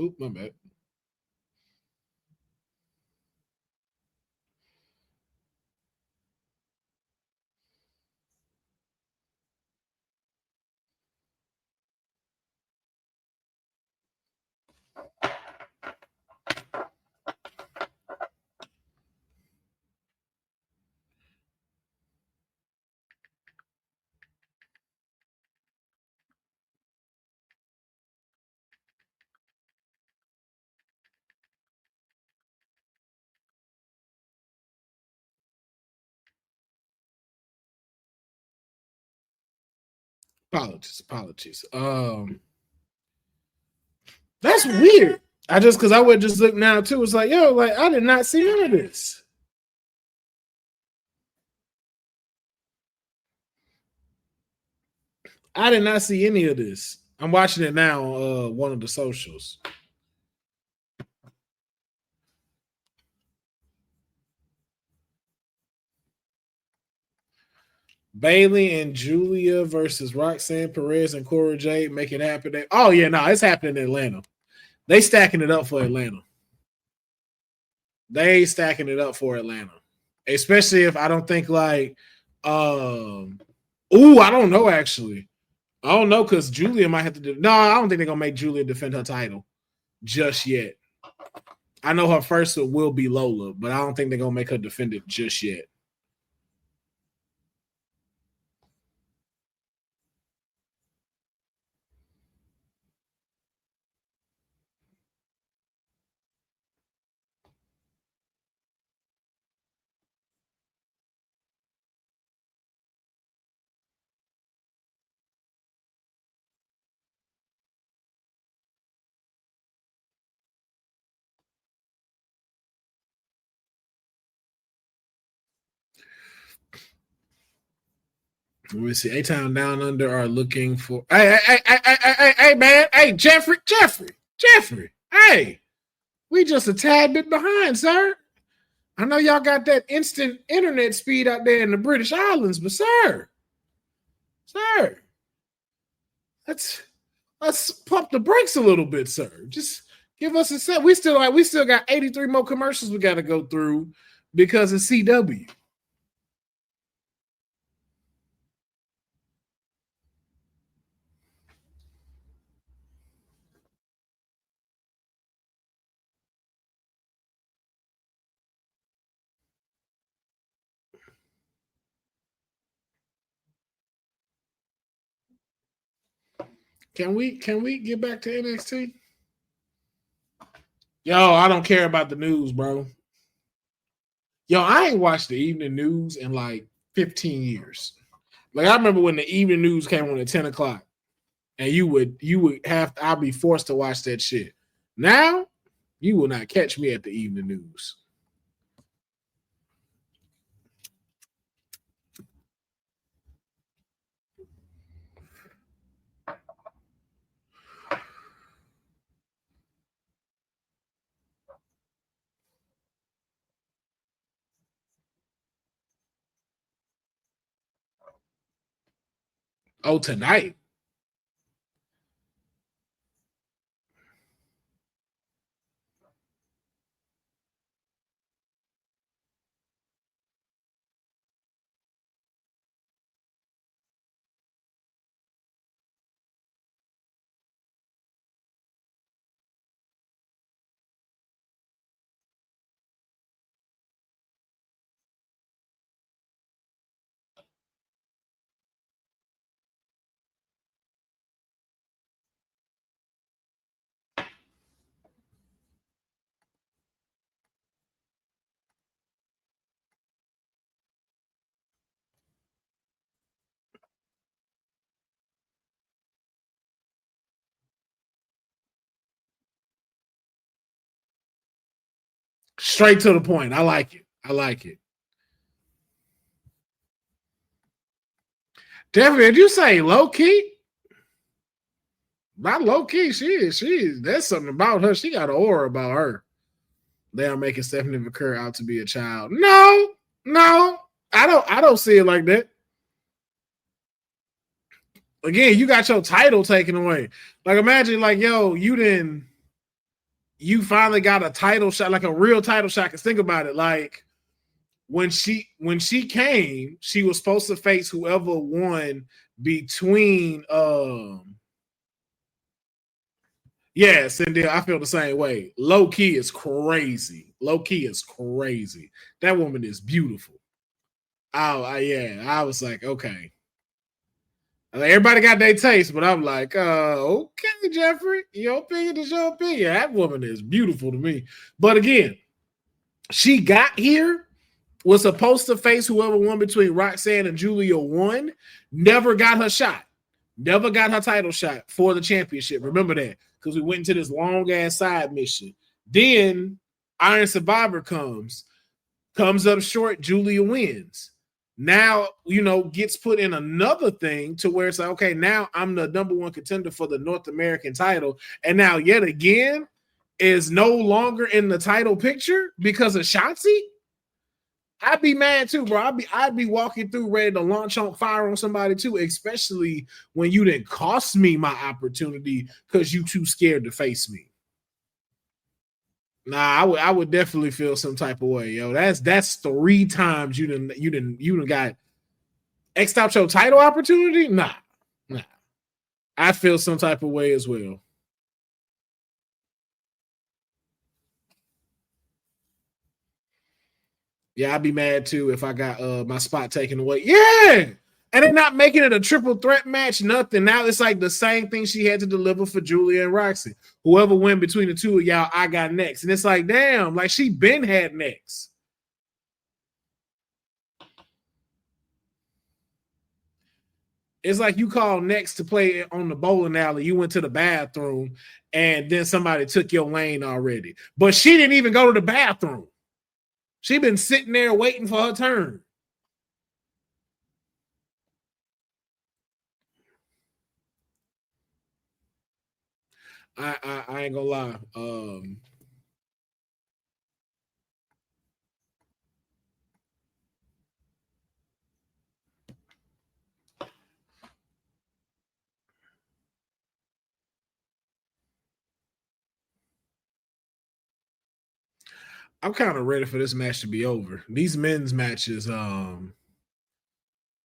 Oop, my bad. Apologies. That's weird. Because I would just look now too. It's like, yo, like I did not see none of this. I did not see any of this. I'm watching it now on one of the socials. Bailey and Julia versus Roxanne Perez and Cora Jade make it happen. Oh yeah, no, it's happening in Atlanta. They stacking it up for Atlanta. Especially if I don't think like I don't know actually. I don't know because Julia might have to do. No, I don't think they're gonna make Julia defend her title just yet. I know her first will be Lola, but I don't think they're gonna make her defend it just yet. Let me see. A-Town Down Under are looking for. Hey, man. Hey, Jeffrey. Hey, we just a tad bit behind, sir. I know y'all got that instant internet speed out there in the British Islands, but sir, let's pump the brakes a little bit, sir. Just give us a set. We still got 83 more commercials we got to go through because of CW. Can we get back to NXT? Yo, I don't care about the news, bro. Yo, I ain't watched the evening news in like 15 years. Like I remember when the evening news came on at 10 o'clock, and you would have to, I'll be forced to watch that shit. Now, you will not catch me at the evening news. Oh, tonight. Straight to the point. I like it. I like it. Definitely, did you say low key? Not low key. She is. There's something about her. She got an aura about her. They are making Stephanie McCurry out to be a child. No. I don't see it like that. Again, you got your title taken away. Like imagine, like, yo, you finally got a title shot, like a real title shot. Cause think about it, like when she came, she was supposed to face whoever won between yes, and then I feel the same way. Low key is crazy. That woman is beautiful. I was like, okay. Like, everybody got their taste, but I'm like, okay, Jeffrey, your opinion is your opinion. That woman is beautiful to me. But again, she got here, was supposed to face whoever won between Roxanne and Julia won, never got her shot, never got her title shot for the championship. Remember that, because we went into this long ass side mission. Then Iron Survivor comes up short, Julia wins. Now, gets put in another thing to where it's like, okay, now I'm the number one contender for the North American title. And now yet again is no longer in the title picture because of Shotzi. I'd be mad too, bro. I'd be walking through ready to launch on fire on somebody too, especially when you didn't cost me my opportunity because you too scared to face me. Nah, I would definitely feel some type of way, yo. That's 3 times you done got X'd out your title opportunity. Nah. I feel some type of way as well. Yeah, I'd be mad too if I got my spot taken away. Yeah. And they're not making it a triple threat match, nothing. Now it's like the same thing she had to deliver for Julia and Roxy. Whoever win between the two of y'all, I got next. And it's like, damn, like she been had next. It's like you called next to play on the bowling alley. You went to the bathroom and then somebody took your lane already. But she didn't even go to the bathroom. She been sitting there waiting for her turn. I ain't gonna lie. I'm kind of ready for this match to be over. These men's matches have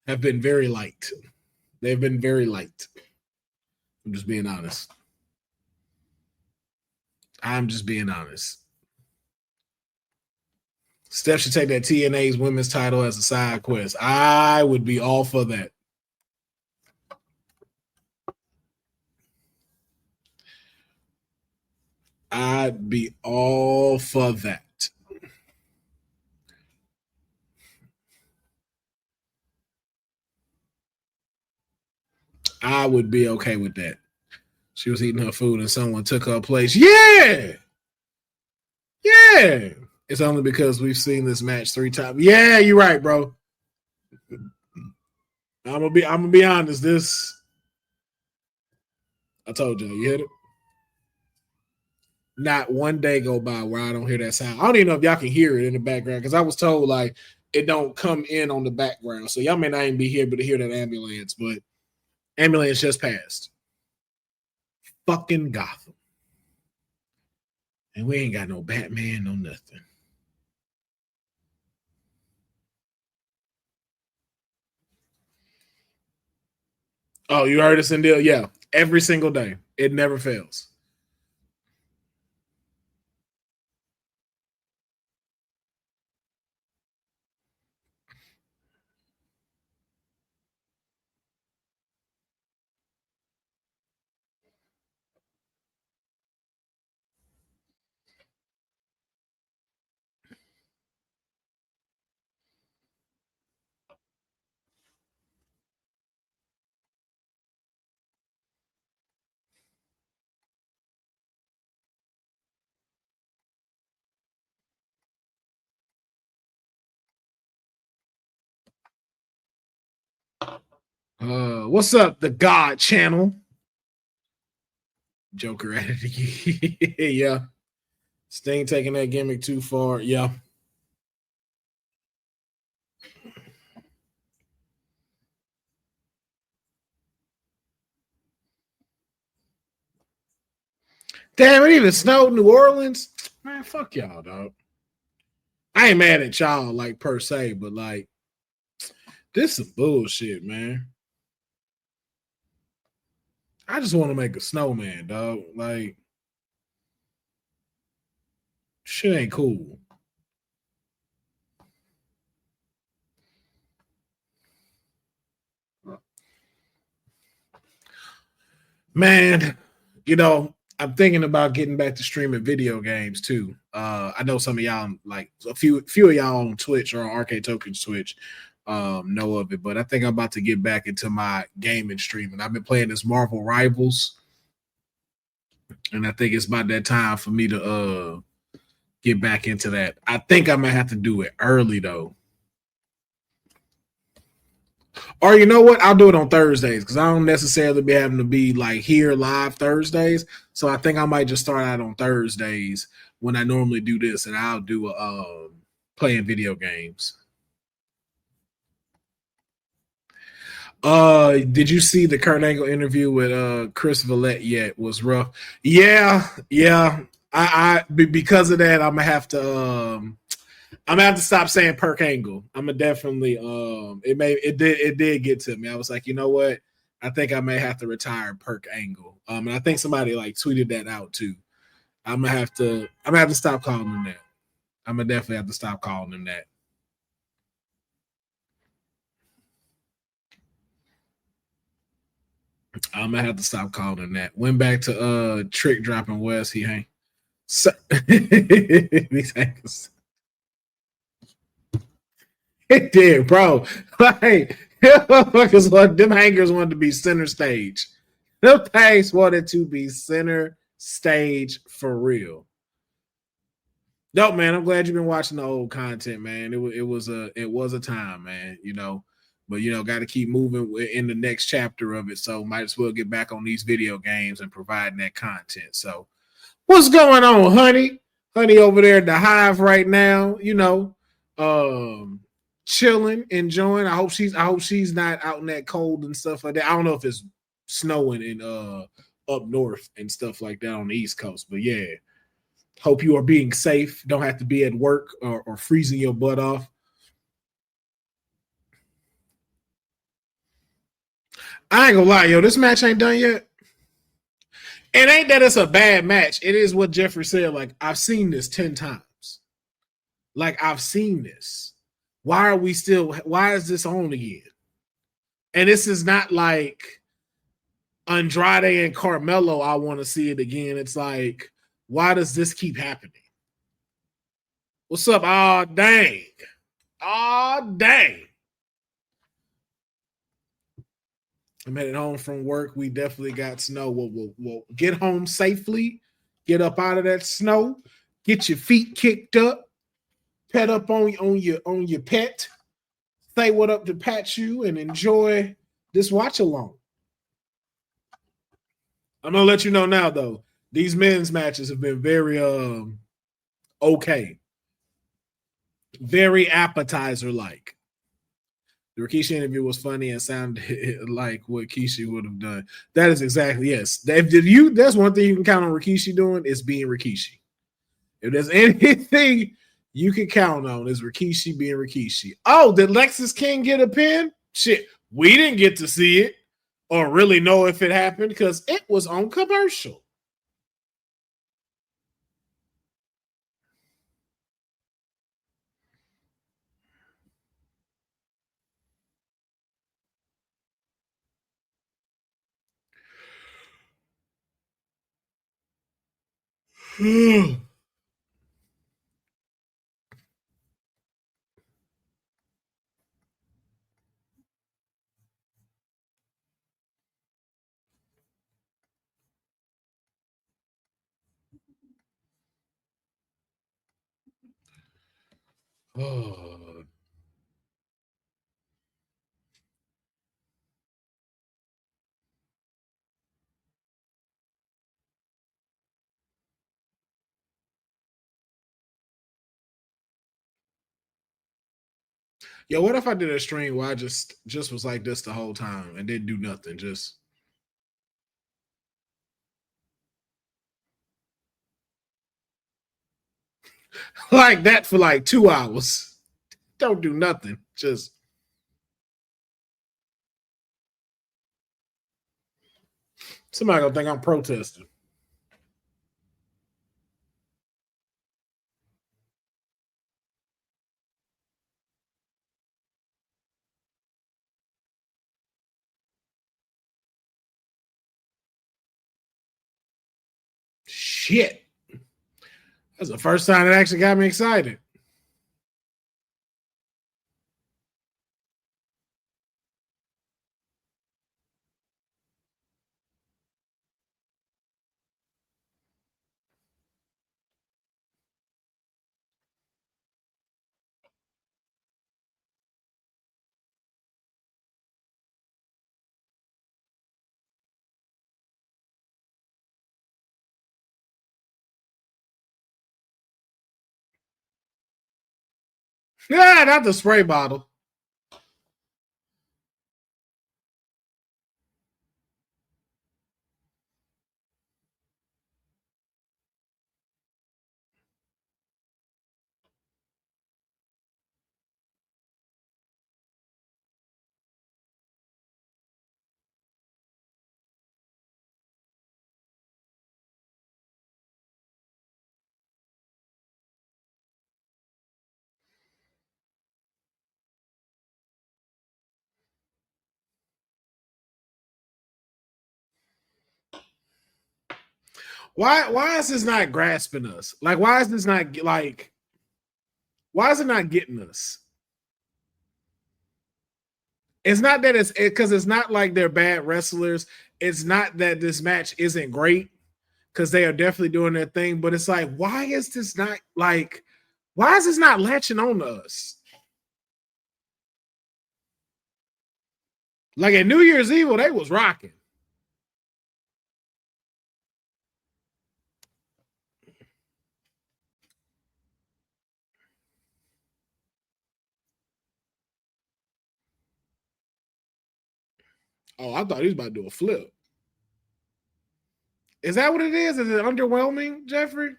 been very light. They've been very light. I'm just being honest. Steph should take that TNA's women's title as a side quest. I would be all for that. I'd be all for that. I would be okay with that. She was eating her food and someone took her place. Yeah. Yeah. It's only because we've seen this match 3 times. Yeah, you're right, bro. I'm gonna be honest. This, I told you, you hit it. Not one day go by where I don't hear that sound. I don't even know if y'all can hear it in the background because I was told like it don't come in on the background. So y'all may not even be able to hear that ambulance, but ambulance just passed. Fucking Gotham. And we ain't got no Batman, no nothing. Oh, you heard us in deal? Yeah. Every single day. It never fails. What's up, the God channel? Joker at it. Yeah. Sting taking that gimmick too far. Yeah. Damn, it even snowed New Orleans. Man, fuck y'all, dog. I ain't mad at y'all, like, per se, but, like, this is bullshit, man. I just want to make a snowman, dog. Like, shit ain't cool. Man, you know, I'm thinking about getting back to streaming video games too. I know some of y'all, like a few of y'all on Twitch or on Arcade Tokens Twitch, know of it. But I think I'm about to get back into my gaming streaming. I've been playing this Marvel Rivals, and I think it's about that time for me to get back into that. I think I might have to do it early though. Or you know what? I'll do it on Thursdays because I don't necessarily be having to be like here live Thursdays. So I think I might just start out on Thursdays when I normally do this, and I'll do playing video games. Did you see the Kurt Angle interview with Chris Vallette yet? Was rough. Yeah. I because of that, I'm gonna have to stop saying Perk Angle. I'm gonna definitely it did get to me. I was like, you know what? I think I may have to retire Perk Angle. And I think somebody like tweeted that out too. I'm gonna have to stop calling him that. I'm gonna definitely have to stop calling him that. I'm gonna have to stop calling him that. Went back to trick dropping West. He ain't. So, these angles. It did, bro. Like, them hangers wanted to be center stage. Them things wanted to be center stage for real. No, man, I'm glad you've been watching the old content, man. It was a time, man. You know, but you know, got to keep moving in the next chapter of it. So might as well get back on these video games and providing that content. So, what's going on, honey? Honey over there at the Hive right now. You know, chilling, enjoying. I hope she's not out in that cold and stuff like that. I don't know if it's snowing in up north and stuff like that on the East Coast, but yeah. Hope you are being safe. Don't have to be at work or freezing your butt off. I ain't gonna lie, yo, this match ain't done yet. It ain't that it's a bad match. It is what Jeffrey said. Like, I've seen this 10 times. Like, I've seen this. Why is this on again? And this is not like Andrade and Carmelo, I want to see it again. It's like, Why does this keep happening? What's up? Oh, dang. Oh, dang. I'm headed home from work. We definitely got snow. We'll get home safely. Get up out of that snow. Get your feet kicked up. Pet up on your pet. Say what up to Pat you and enjoy this watch along. I'm gonna let you know now though. These men's matches have been very okay. Very appetizer like. The Rikishi interview was funny and sounded like what Rikishi would have done. That is exactly, yes. That's one thing you can count on Rikishi doing is being Rikishi. If there's anything you can count on, is Rikishi being Rikishi. Oh, did Lexus King get a pin? Shit, we didn't get to see it or really know if it happened because it was on commercial. Oh. Yo, what if I did a stream where I just was like this the whole time and didn't do nothing? Just like that for like 2 hours. Don't do nothing. Just somebody gonna think I'm protesting. Shit. That's the first time it actually got me excited. Yeah, not the spray bottle. Why is this not grasping us? Like, why is this not like? Why is it not getting us? It's not that because it's not like they're bad wrestlers. It's not that this match isn't great because they are definitely doing their thing. But it's like, why is this not like? Why is this not latching on to us? Like at New Year's Eve, they was rocking. Oh, I thought he was about to do a flip. Is that what it is? Is it underwhelming, Jeffrey?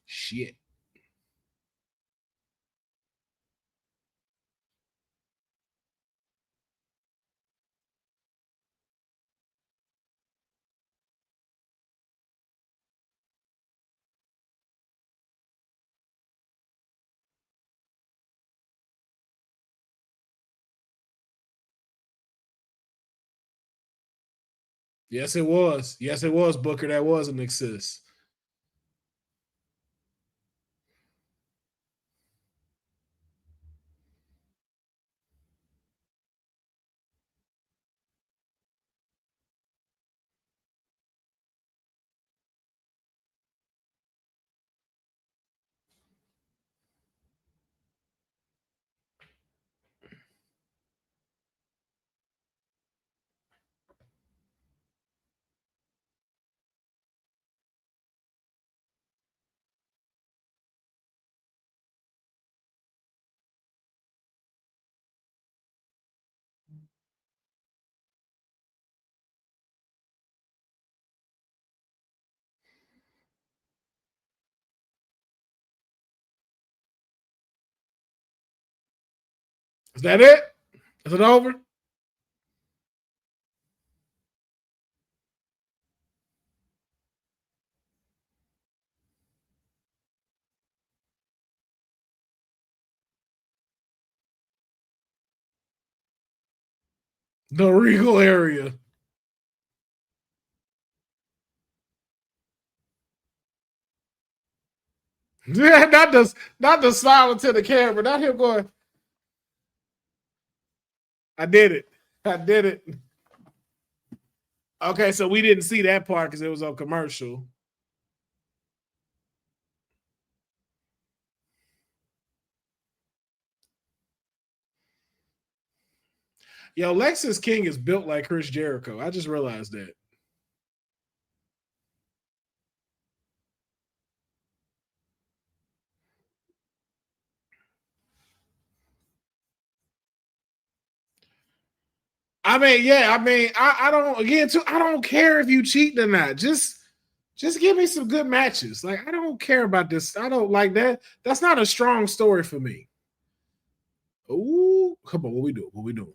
Shit. Yes, it was. Yes, it was, Booker. That was an assist. Is that it? Is it over? The Regal area. Yeah, not the smiling to the camera, not him going, I did it. I did it. Okay, so we didn't see that part because it was on commercial. Yo, Lexus King is built like Chris Jericho. I just realized that. I mean, yeah, I don't again too. I don't care if you cheat or not. Just give me some good matches. Like, I don't care about this. I don't like that. That's not a strong story for me. Ooh, come on, what we doing? What we doing?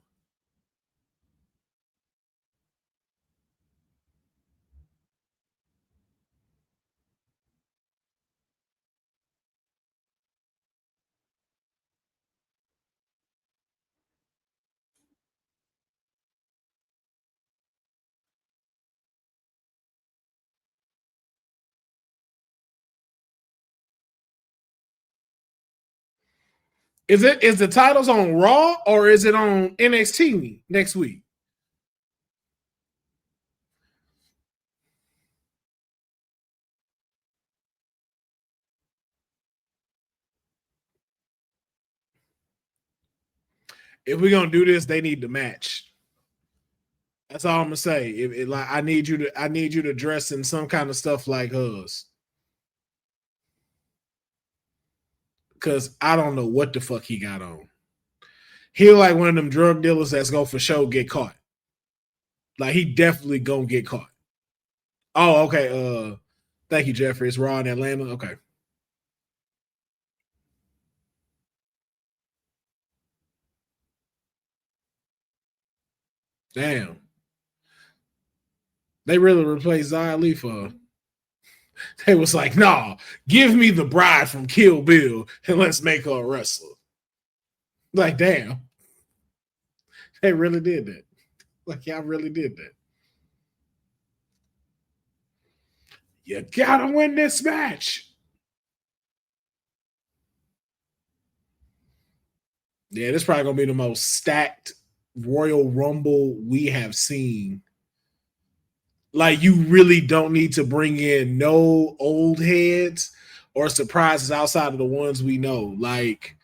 Is the titles on Raw or is it on NXT next week? If we're gonna do this, they need to match. That's all I'm gonna say. Like I need you to dress in some kind of stuff like hers. Cause I don't know what the fuck he got on. He like one of them drug dealers that's gonna for sure get caught. Like he definitely gonna get caught. Oh, okay. Thank you, Jeffrey. It's Raw in Atlanta. Okay. Damn. They really replaced Zia Lee for her. They was like, nah, give me the bride from Kill Bill and let's make her a wrestler. Like, damn. They really did that. Like, y'all really did that. You gotta win this match. Yeah, this is probably gonna be the most stacked Royal Rumble we have seen. Like, you really don't need to bring in no old heads or surprises outside of the ones we know. Like,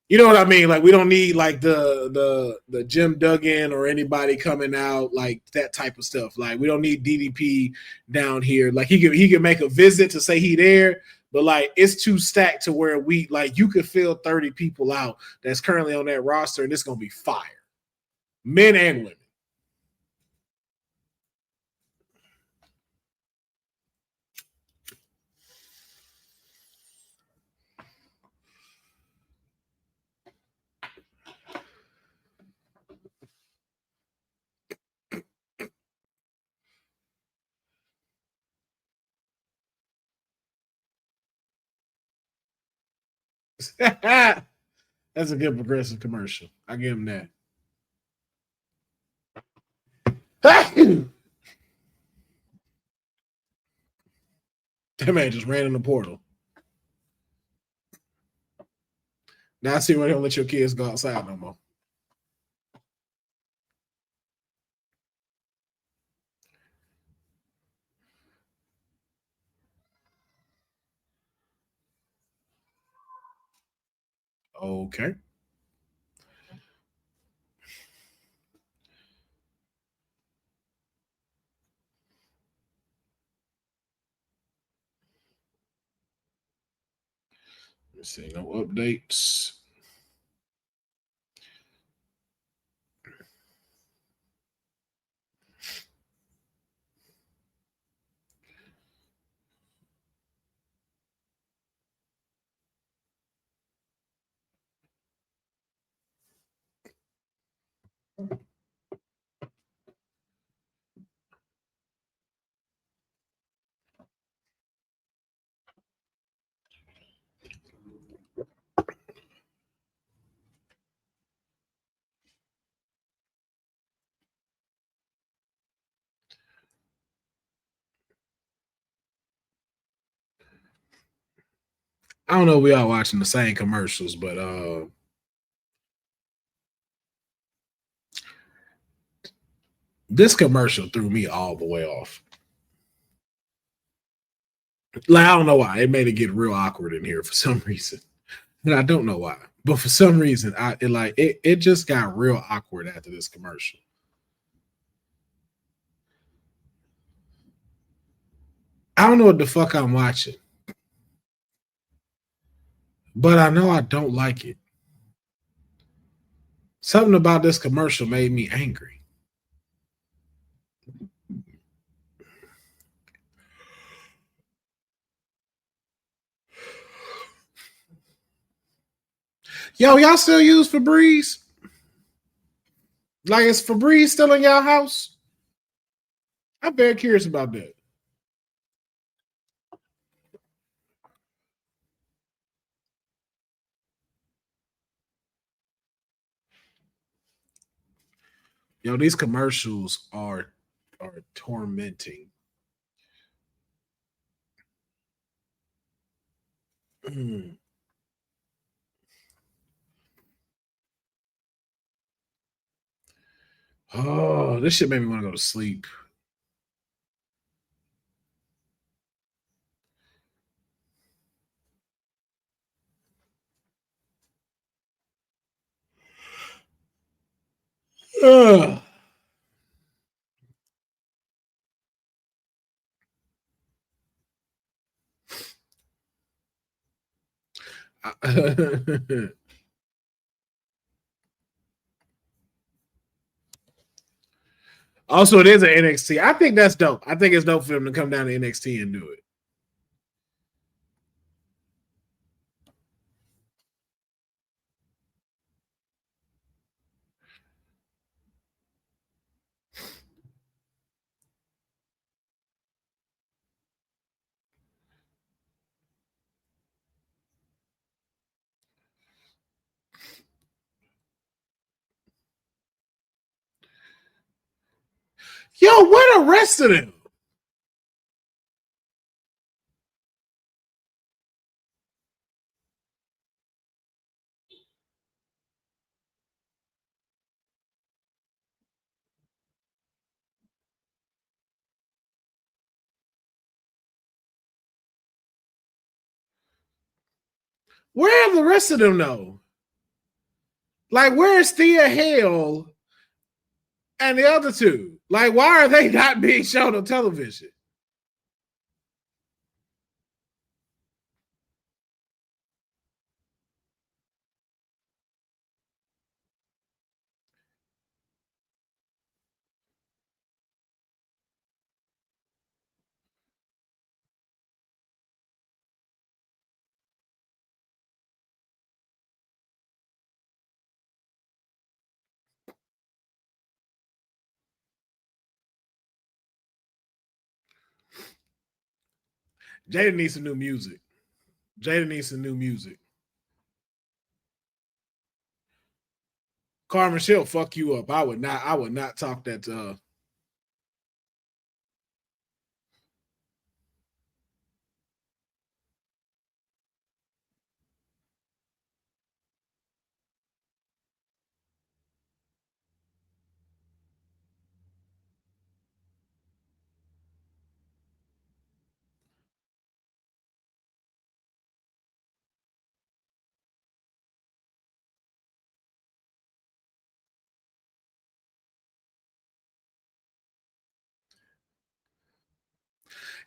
you know what I mean? Like, we don't need like the Jim Duggan or anybody coming out, like that type of stuff. Like, we don't need DDP down here. Like, he could make a visit to say he there, but like it's too stacked to where we like you could fill 30 people out that's currently on that roster, and it's gonna be fire. Men and women. That's a good progressive commercial. I give him that. That man just ran in the portal. Now I see why they don't let your kids go outside no more. Okay. Let's see, no updates. I don't know if we are watching the same commercials, but this commercial threw me all the way off. Like, I don't know why. It made it get real awkward in here for some reason. And I don't know why. But for some reason, it just got real awkward after this commercial. I don't know what the fuck I'm watching. But I know I don't like it. Something about this commercial made me angry. Yo, y'all still use Febreze? Like, is Febreze still in y'all house? I'm very curious about that. Yo, these commercials are tormenting. Oh, this shit made me want to go to sleep. Ugh. Also, it is an NXT. I think that's dope. I think it's dope for them to come down to NXT and do it. Yo, where the rest of them? Where are the rest of them though? Like, where's Thea Hale and the other two? Like, why are they not being shown on television? Jada needs some new music. Jada needs some new music. Carmen, she'll fuck you up. I would not talk that to her.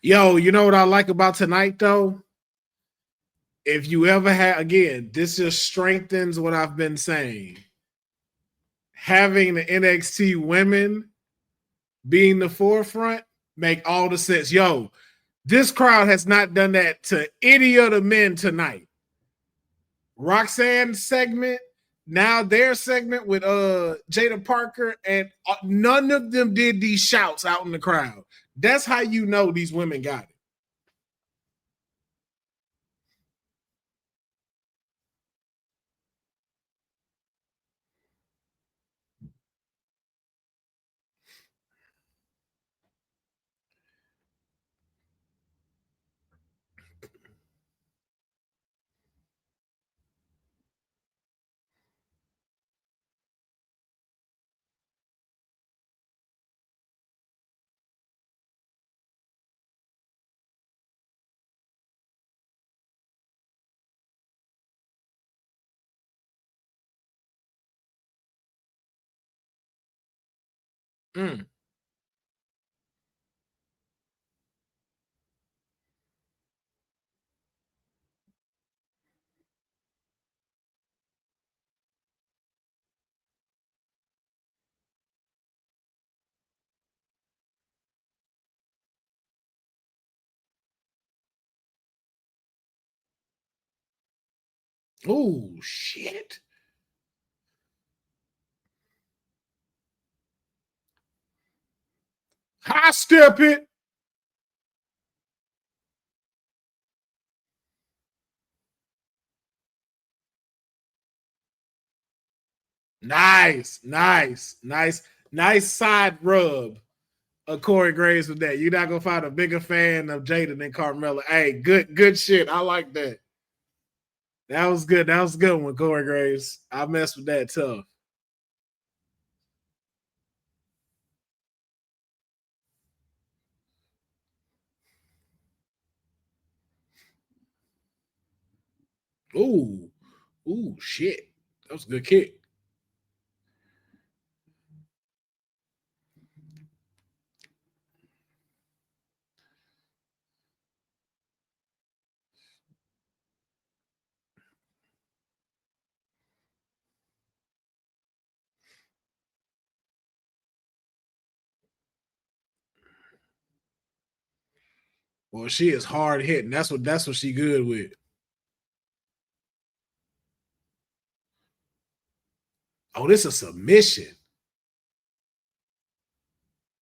Yo, you know what I like about tonight though? If you ever had, again, this just strengthens what I've been saying. Having the NXT women being the forefront make all the sense. Yo, this crowd has not done that to any other men tonight. Roxanne's segment, now their segment with Jada Parker, and none of them did these shouts out in the crowd. That's how you know these women got it. Mm. Oh, shit. High step it. Nice, nice, nice, nice side rub of Corey Graves with that. You're not gonna find a bigger fan of Jada than Carmella. Hey, good shit. I like that. That was good. That was a good one, Corey Graves. I messed with that tough. Ooh, ooh, shit. That was a good kick. Well, she is hard hitting. That's what she good with. Oh, this is a submission.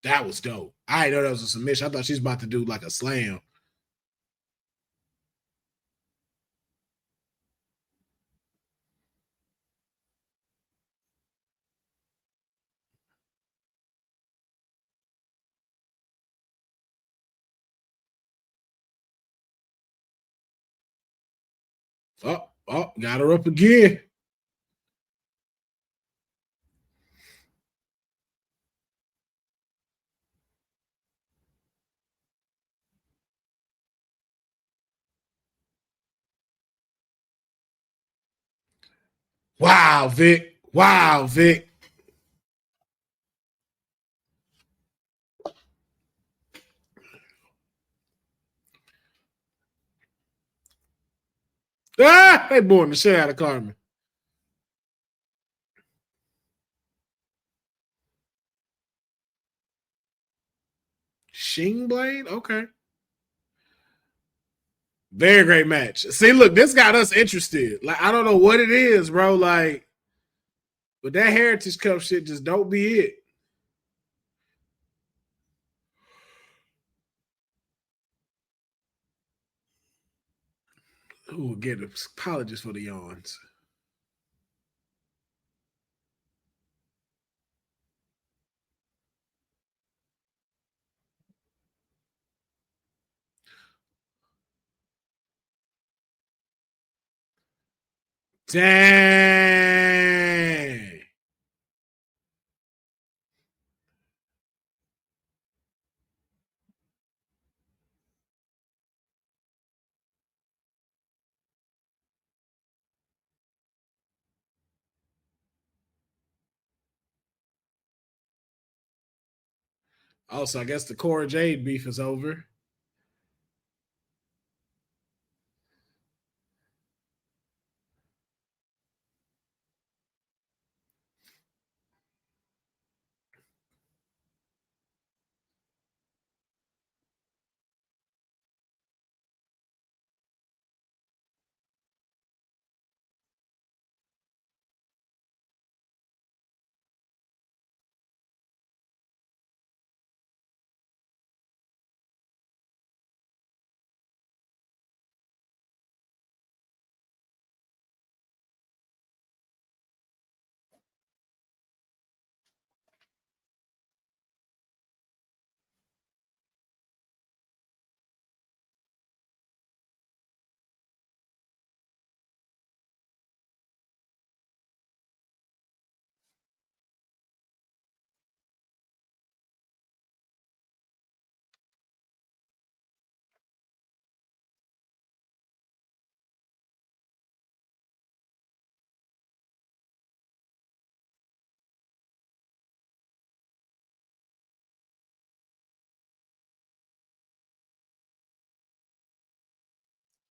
That was dope. I didn't know that was a submission. I thought she was about to do like a slam. Oh, got her up again. Wow, Vic. Wow, Vic. Ah, they boring the shit out of Carmen. Shing Blade? Okay. Very great match. See, look, this got us interested. Like, I don't know what it is, bro. Like, but that Heritage Cup shit just don't be it. Ooh, again, apologies for the yawns. Dang. Also, I guess the Cora Jade beef is over.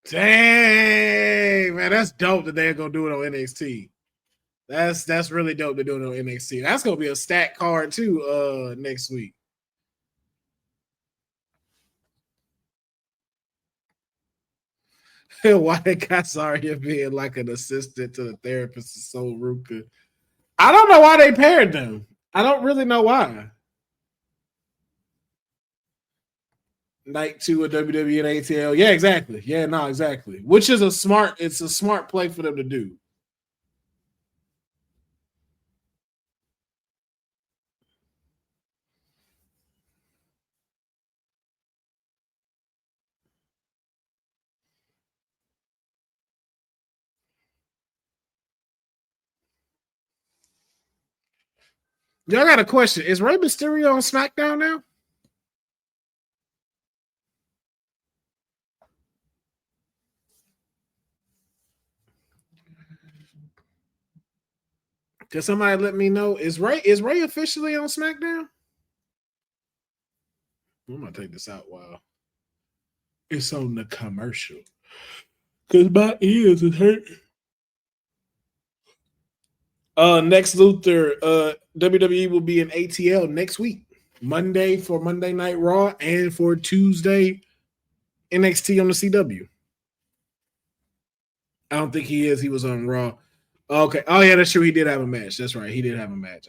Dang, man, that's dope that they're gonna do it on NXT. That's really dope. They're doing it on NXT. That's gonna be a stat card too. Next week. Why they got Zarya being like an assistant to the therapist is so Ruka. I don't know why they paired them. I don't really know why. Night 2 of WWE and ATL. Yeah, exactly. Yeah, no, exactly. Which is it's a smart play for them to do. Y'all got a question. Is Rey Mysterio on SmackDown now? Can somebody let me know? Is Rey officially on SmackDown? I'm gonna take this out while it's on the commercial. Cause my ears is hurt. Next Luthor, WWE will be in ATL next week. Monday for Monday Night Raw and for Tuesday NXT on the CW. I don't think he is. He was on Raw. Okay. Oh yeah, that's true. He did have a match. That's right. He did have a match.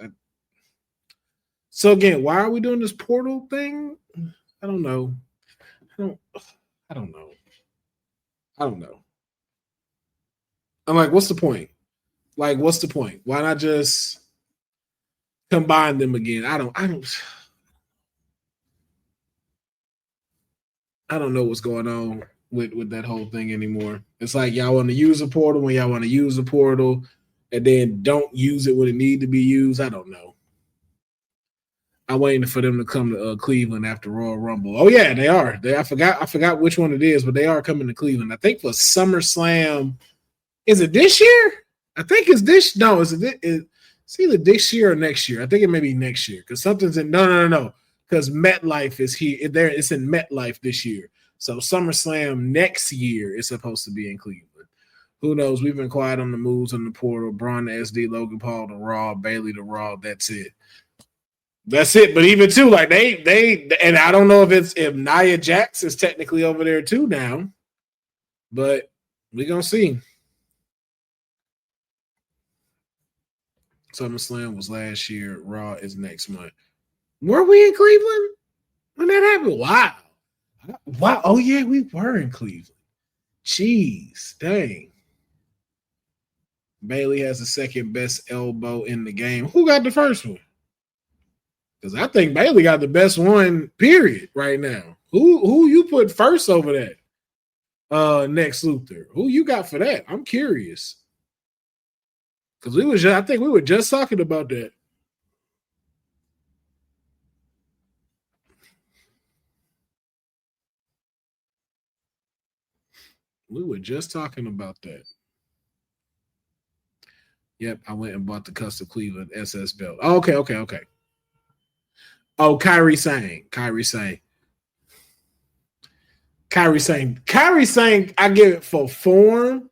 So again, why are we doing this portal thing? I don't know. I don't know. I don't know. I'm like, what's the point? Like, what's the point? Why not just combine them again? I don't know what's going on with that whole thing anymore. It's like y'all want to use a portal when y'all want to use a portal, and then don't use it when it need to be used. I don't know. I'm waiting for them to come to Cleveland after Royal Rumble. Oh yeah, they are. I forgot which one it is, but they are coming to Cleveland. I think for SummerSlam. Is it this year? I think it's this. No, it's either this year or next year. I think it may be next year because something's in. No. Because MetLife is here. There, it's in MetLife this year. So SummerSlam next year is supposed to be in Cleveland. Who knows? We've been quiet on the moves on the portal. Braun to SD, Logan Paul to Raw, Bailey to Raw. That's it. That's it. But even too, like they and I don't know if Nia Jax is technically over there too now, but we're gonna see. SummerSlam was last year. Raw is next month. Were we in Cleveland when that happened? Wow. Oh yeah, we were in Cleveland. Jeez, dang. Bailey has the second best elbow in the game. Who got the first one? Because I think Bailey got the best one, period, right now. Who you put first over that? Next Luthor. Who you got for that? I'm curious. Because I think we were just talking about that. We were just talking about that. Yep, I went and bought the custom Cleveland SS belt. Oh, okay. Oh, Kyrie Sane, I give it for form.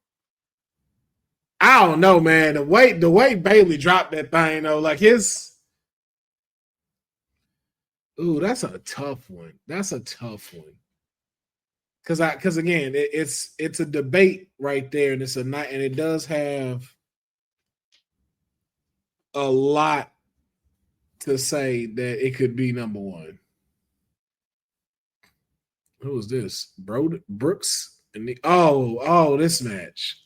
I don't know, man. The way Bailey dropped that thing, though, like his. Ooh, that's a tough one. Because again, it's a debate right there, and it's a night, and it does have a lot to say that it could be number one. Who is this? Brooks and this match.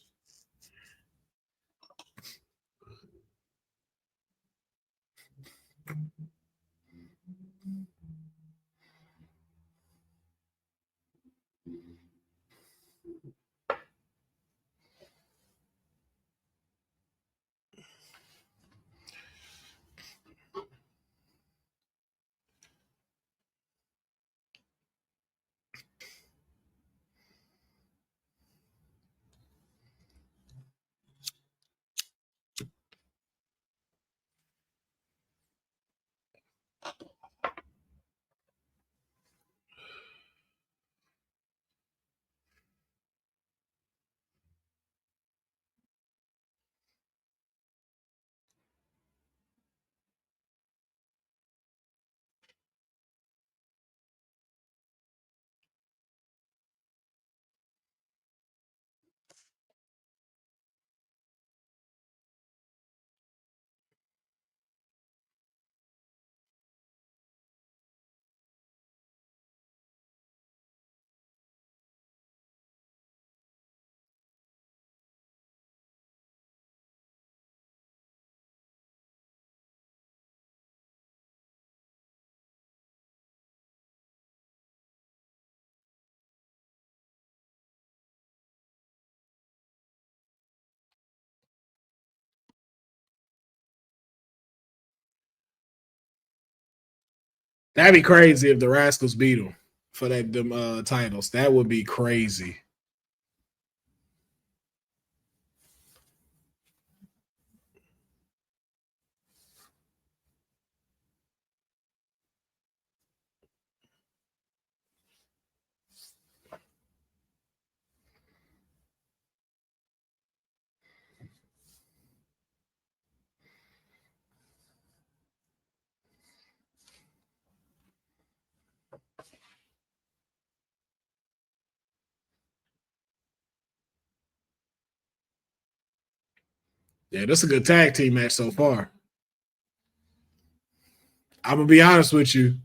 That'd be crazy if the Rascals beat them for them titles. That would be crazy. Yeah, this is a good tag team match so far. I'm gonna be honest with you.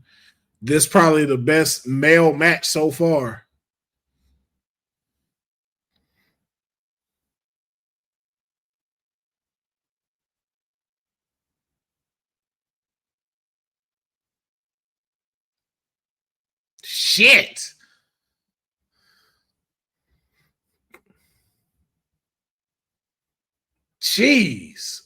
This is probably the best male match so far. Shit. Jeez.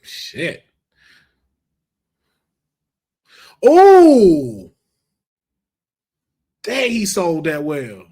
Shit. Oh, dang, he sold that well.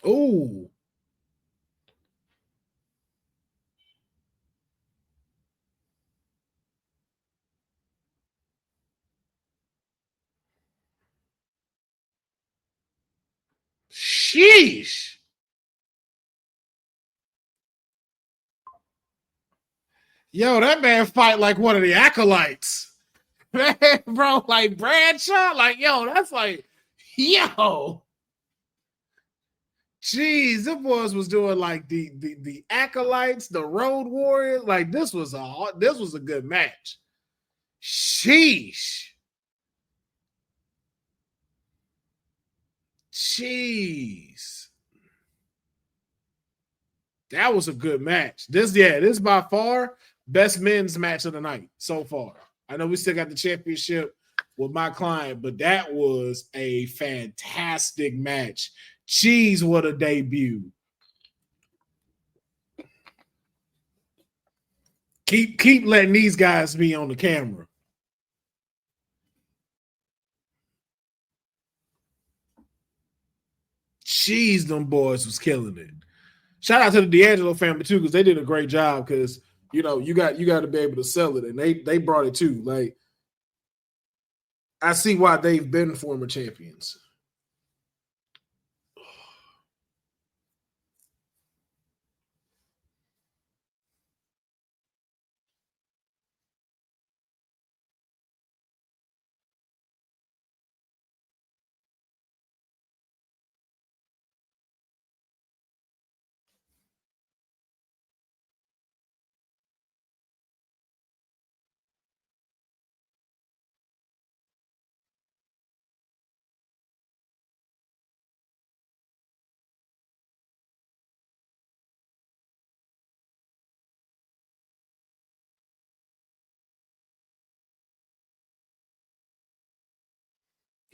Oh, sheesh. Yo, that man fight like one of the acolytes. Man, bro, like Bradshaw, like, yo, that's like, yo. Jeez, them boys was doing like the acolytes, the road warriors. Like this was a good match. Sheesh. Jeez. That was a good match. This is by far best men's match of the night so far. I know we still got the championship with my client, but that was a fantastic match. Jeez, what a debut. Keep letting these guys be on the camera. Jeez, them boys was killing it. Shout out to the D'Angelo family too, because they did a great job. Because you got to be able to sell it, and they brought it too. Like I see why they've been former champions.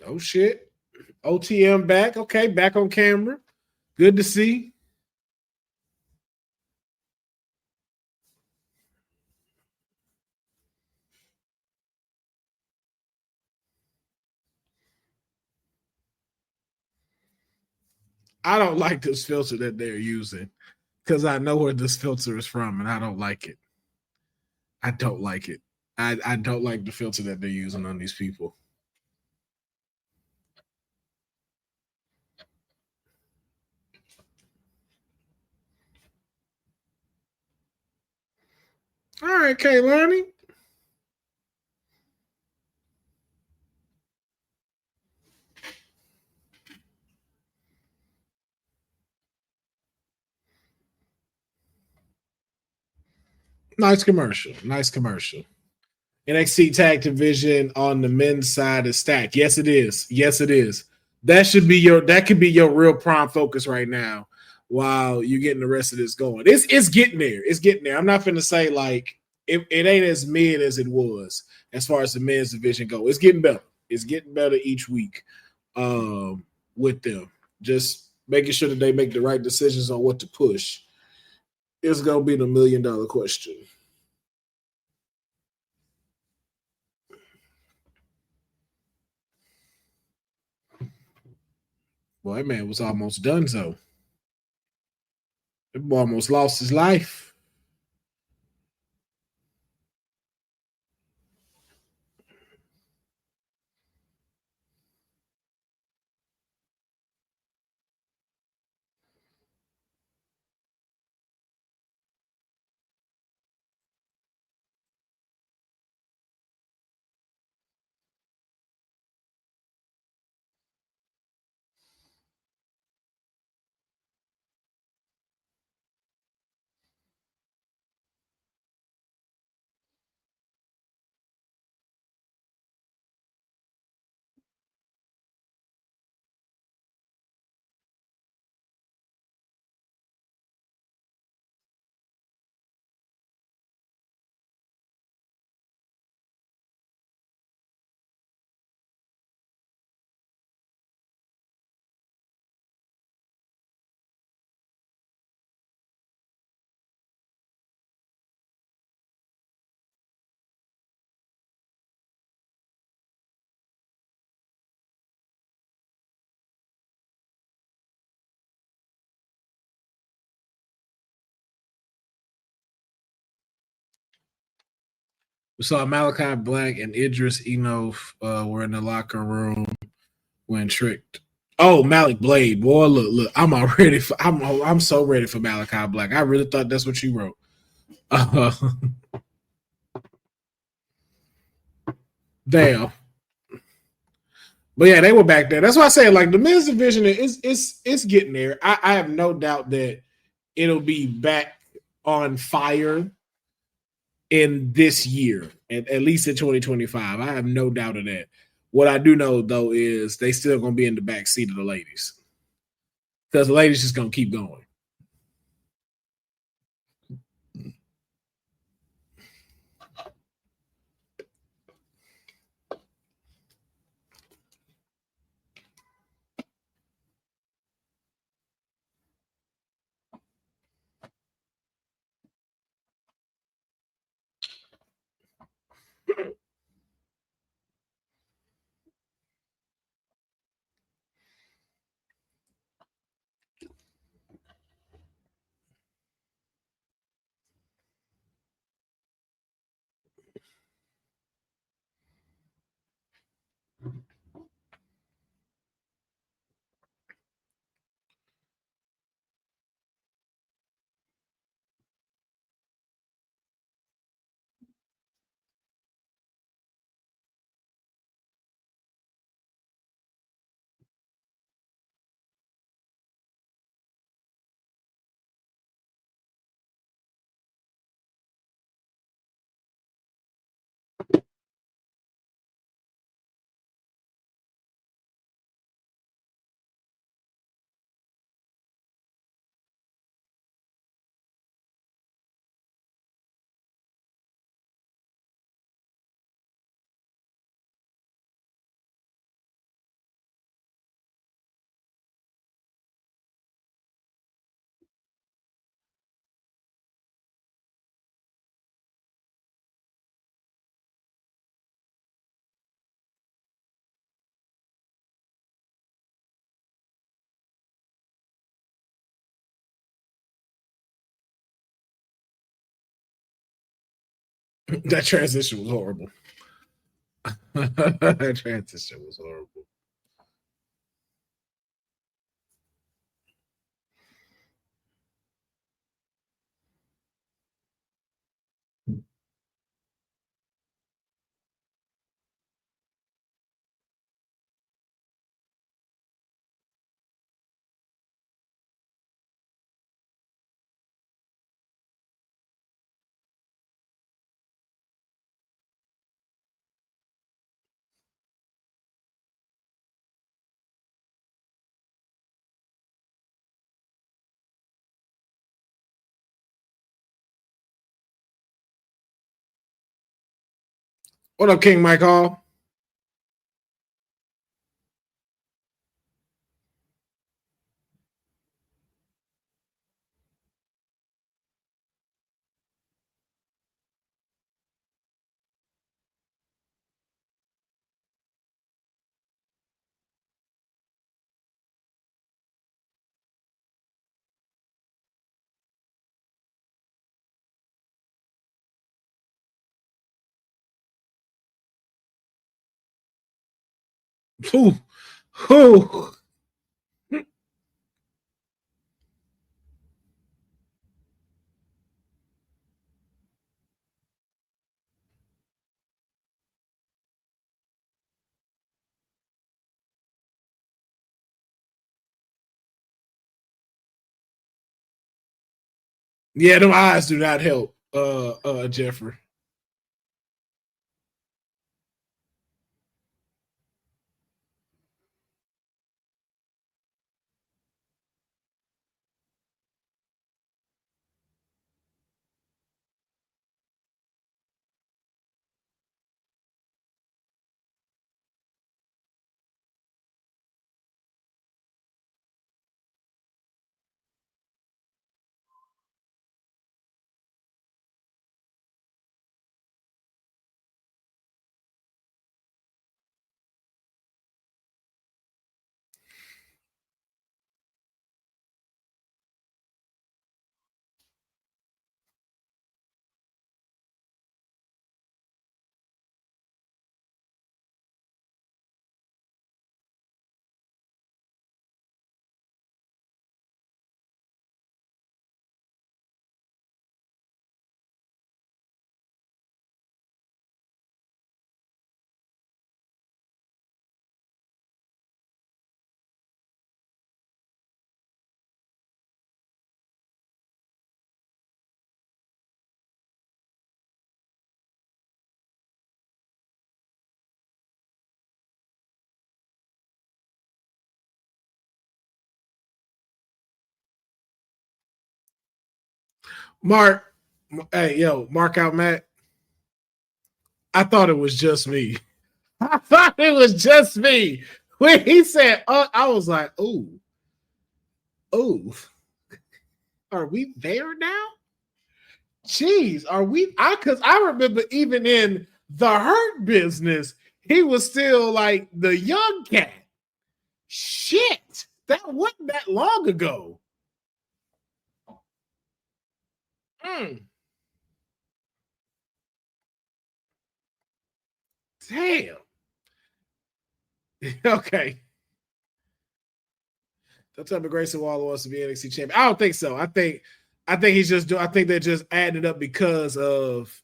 Oh shit. OTM back. Okay, back on camera. Good to see. I don't like this filter that they're using because I know where this filter is from and I don't like it. I don't like it. I don't like the filter that they're using on these people. All right, Kaylani. Nice commercial. Nice commercial. NXT Tag Division on the men's side is stacked. Yes, it is. Yes, it is. That could be your real prime focus right now while you're getting the rest of this going. It's getting there. It's getting there. I'm not gonna say like it ain't as mid as it was as far as the men's division go. It's getting better. It's getting better each week with them. Just making sure that they make the right decisions on what to push. It's gonna be the $1 million question. Boy, that man was almost done so. That boy almost lost his life. We saw Malachi Black and Idris Eno were in the locker room when tricked. Oh, Malik Blade, boy, look, I'm so ready for Malachi Black. I really thought that's what you wrote. Damn. But yeah, they were back there. That's why I say like the men's division is getting there. I have no doubt that it'll be back on fire in this year, at least in 2025. I have no doubt of that. What I do know though is they still gonna be in the back seat of the ladies because the ladies just gonna keep going. That transition was horrible. That transition was horrible. What up, King Mike Hall? Who? Yeah, them eyes do not help, Jeffrey. Mark, hey, yo, mark out Matt. I thought it was just me. I thought it was just me. When he said, I was like, ooh, are we there now? Jeez, are we? Because I remember even in the Hurt Business, he was still like the young cat. Shit, that wasn't that long ago. Damn. Okay. Don't tell me Grayson Waller wants to be NXT champion. I don't think so. I think he's just doing. I think they're just adding it up because of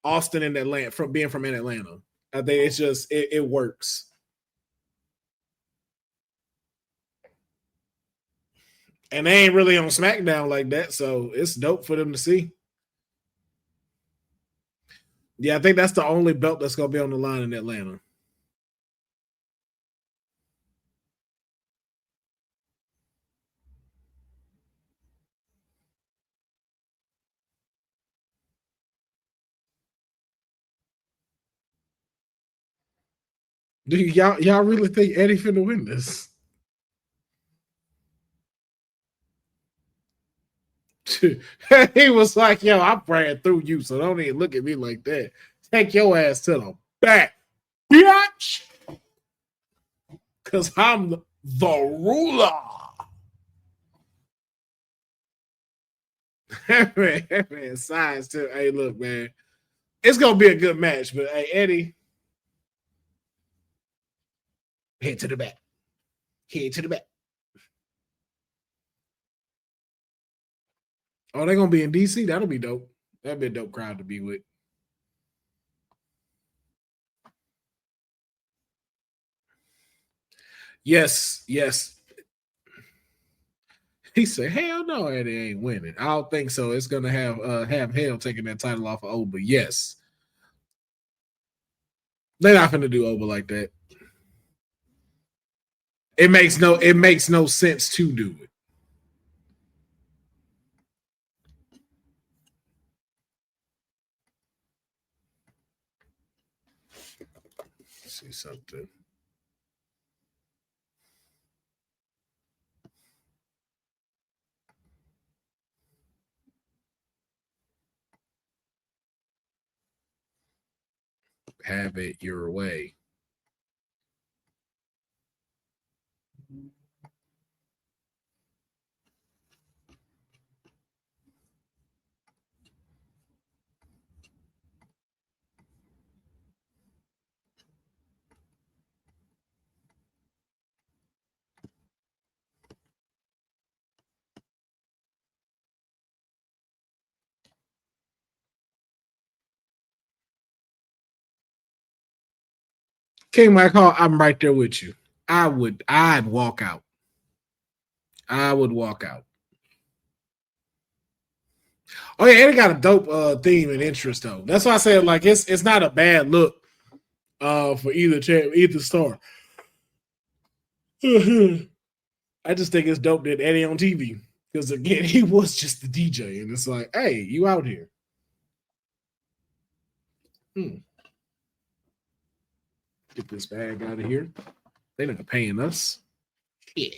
Austin and Atlanta from being from in Atlanta. I think it's just it works. And they ain't really on SmackDown like that, so it's dope for them to see. Yeah, I think that's the only belt that's gonna be on the line in Atlanta. Do y'all really think Eddie finna win this? He was like, yo, I'm praying through you, so don't even look at me like that. Take your ass to the back, bitch. Because I'm the ruler. Man, science too. Hey, look, man. It's gonna be a good match. But hey, Eddie, head to the back. Head to the back. Oh, they're gonna be in DC. That'll be dope. That'd be a dope crowd to be with. Yes, yes. He said, "Hell no, Eddie ain't winning." I don't think so. It's gonna have Hell taking that title off of Oba. Yes, they're not gonna do Oba like that. It makes no sense to do it. Let's see something. Have it your way. King Michael, I'm right there with you. I'd walk out. I would walk out. Oh yeah, and it got a dope theme and interest though. That's why I said like it's not a bad look for either star. I just think it's dope that Eddie on TV because again he was just the DJ and it's like, hey, you out here. Get this bag out of here. They're not paying us. Yeah.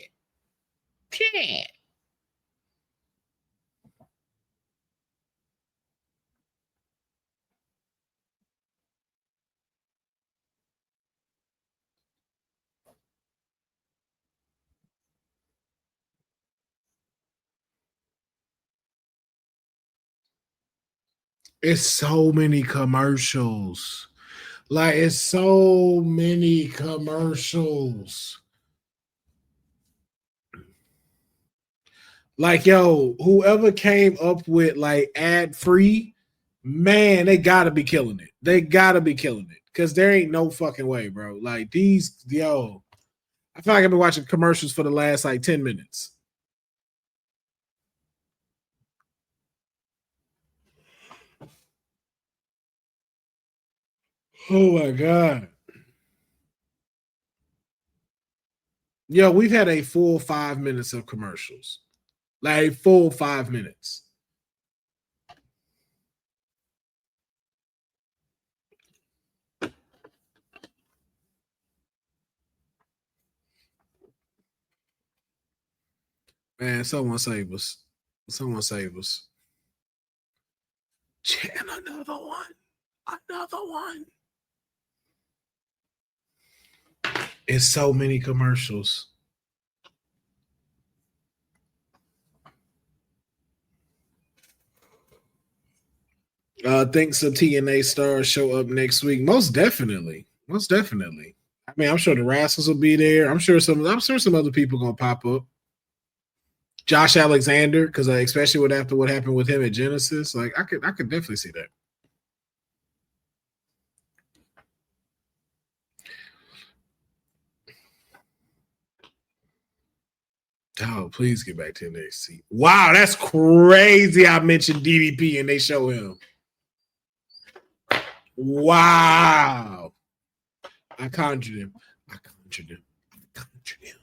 Yeah. It's so many commercials. Like it's so many commercials. Like yo, whoever came up with like ad free, man, they gotta be killing it. They gotta be killing it because there ain't no fucking way, bro. Like these, yo, I feel like I've been watching commercials for the last like 10 minutes. Oh my god. Yo, we've had a full 5 minutes of commercials. Like a full 5 minutes. Man, someone save us. Someone save us. And another one. Another one. It's so many commercials. Think some TNA stars show up next week. Most definitely. Most definitely. I mean, I'm sure the Rascals will be there. I'm sure some other people gonna pop up. Josh Alexander, because especially after what happened with him at Genesis, like I could definitely see that. Oh, please get back to NXT. Wow, that's crazy. I mentioned DDP and they show him. Wow. I conjured him. I conjured him. I conjured him.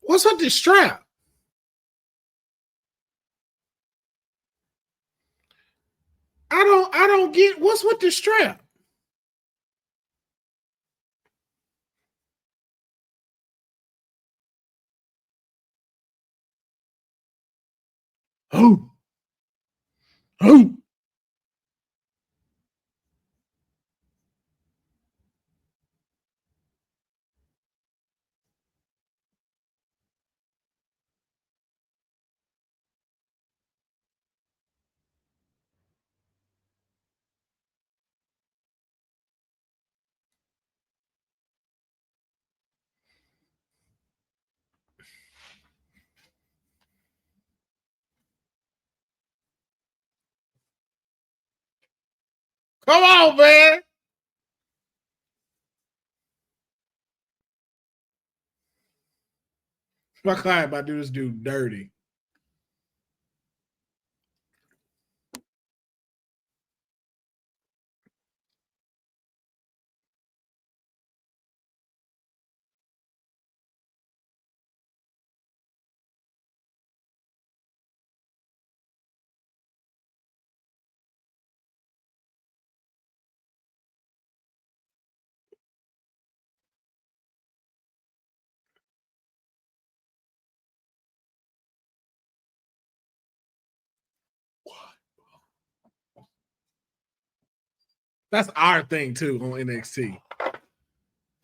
What's with this strap? I don't get what's with the strap. Oh. Oh. Come on, man. My client about to do this dude dirty. That's our thing too on NXT.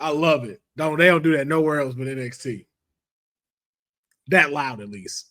I love it. They don't do that nowhere else but NXT. That loud, at least.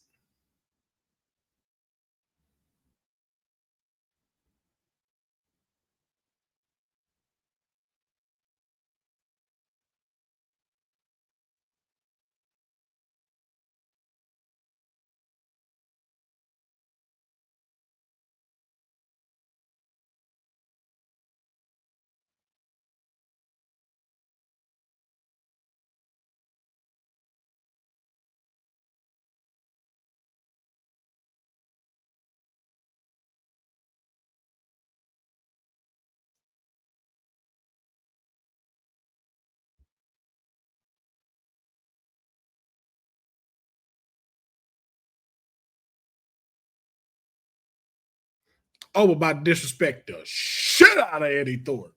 Oh, about to disrespect the shit out of Eddie Thorpe.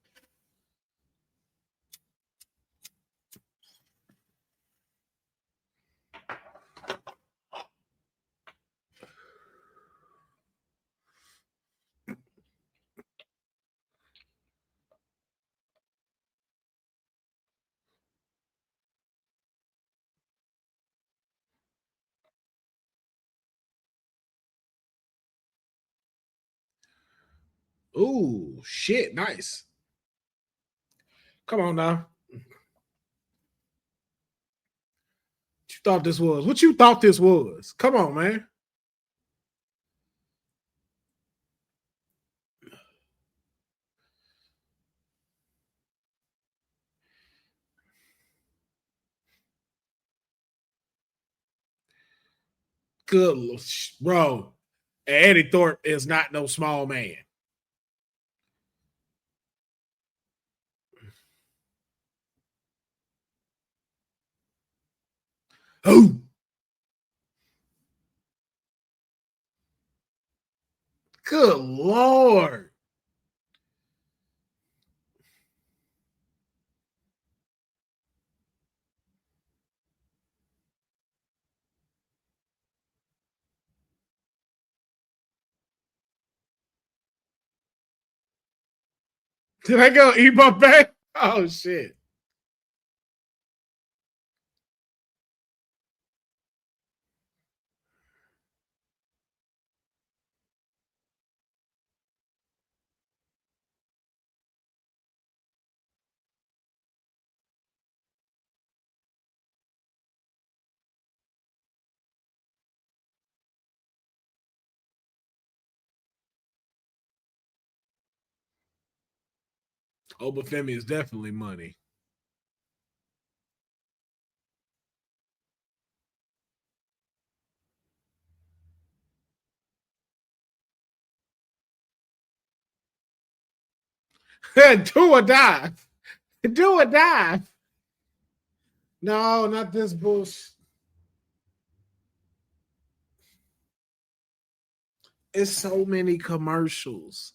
Ooh, shit, nice. Come on now. What you thought this was? What you thought this was? Come on, man. Good, bro. Eddie Thorpe is not no small man. Oh, good Lord. Did I go eat my back? Oh, shit. Obafemi is definitely money. Do or die. Do or die. No, not this bullshit. It's so many commercials.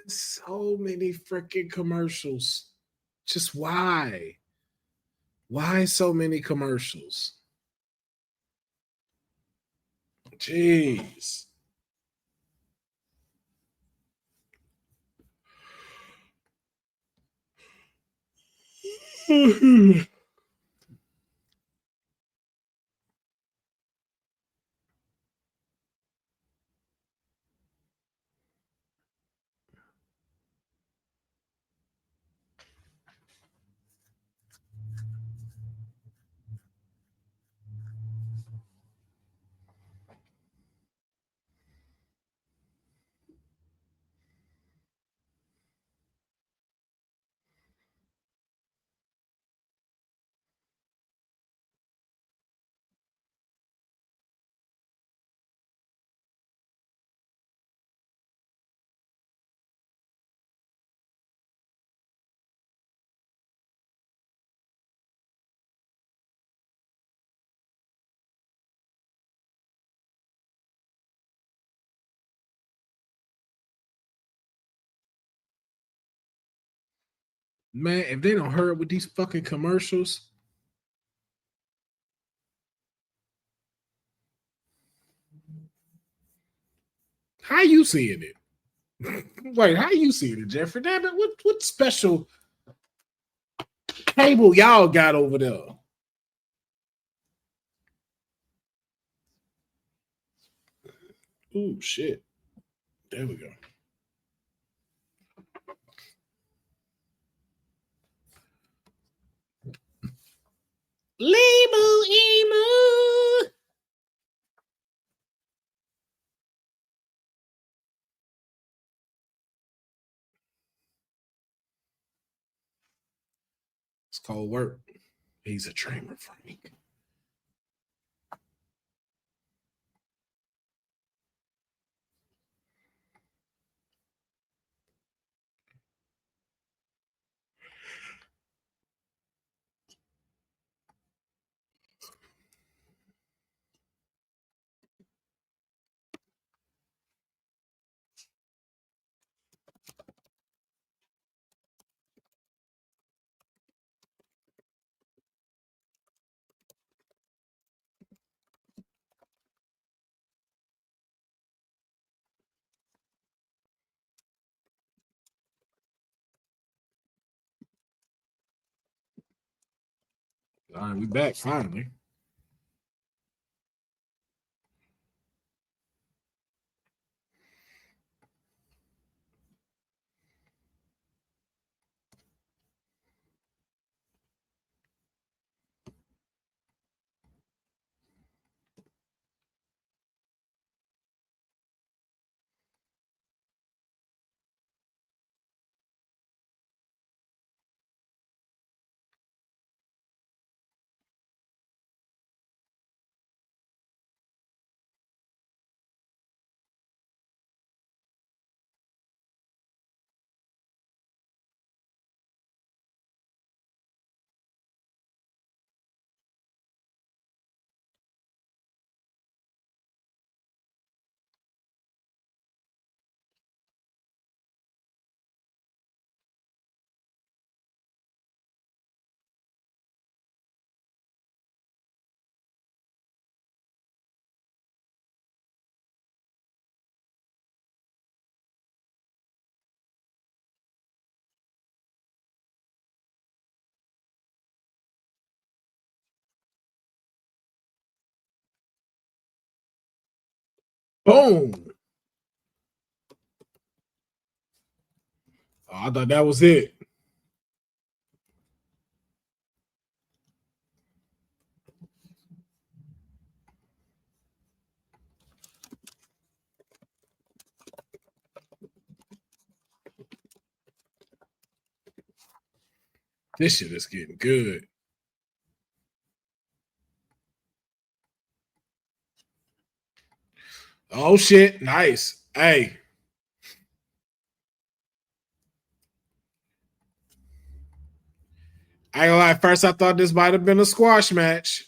So many freaking commercials. Just why? Why so many commercials? Jeez. Man, if they don't hurry up with these fucking commercials. How you seeing it? Wait, how you seeing it, Jeffrey? Damn it, what special cable y'all got over there? Ooh, shit. There we go. Label emo. It's called work. He's a dreamer, Frank. All right, we back finally. Boom. Oh, I thought that was it. This shit is getting good. Oh shit, nice. Hey. I ain't gonna lie, at first I thought this might have been a squash match.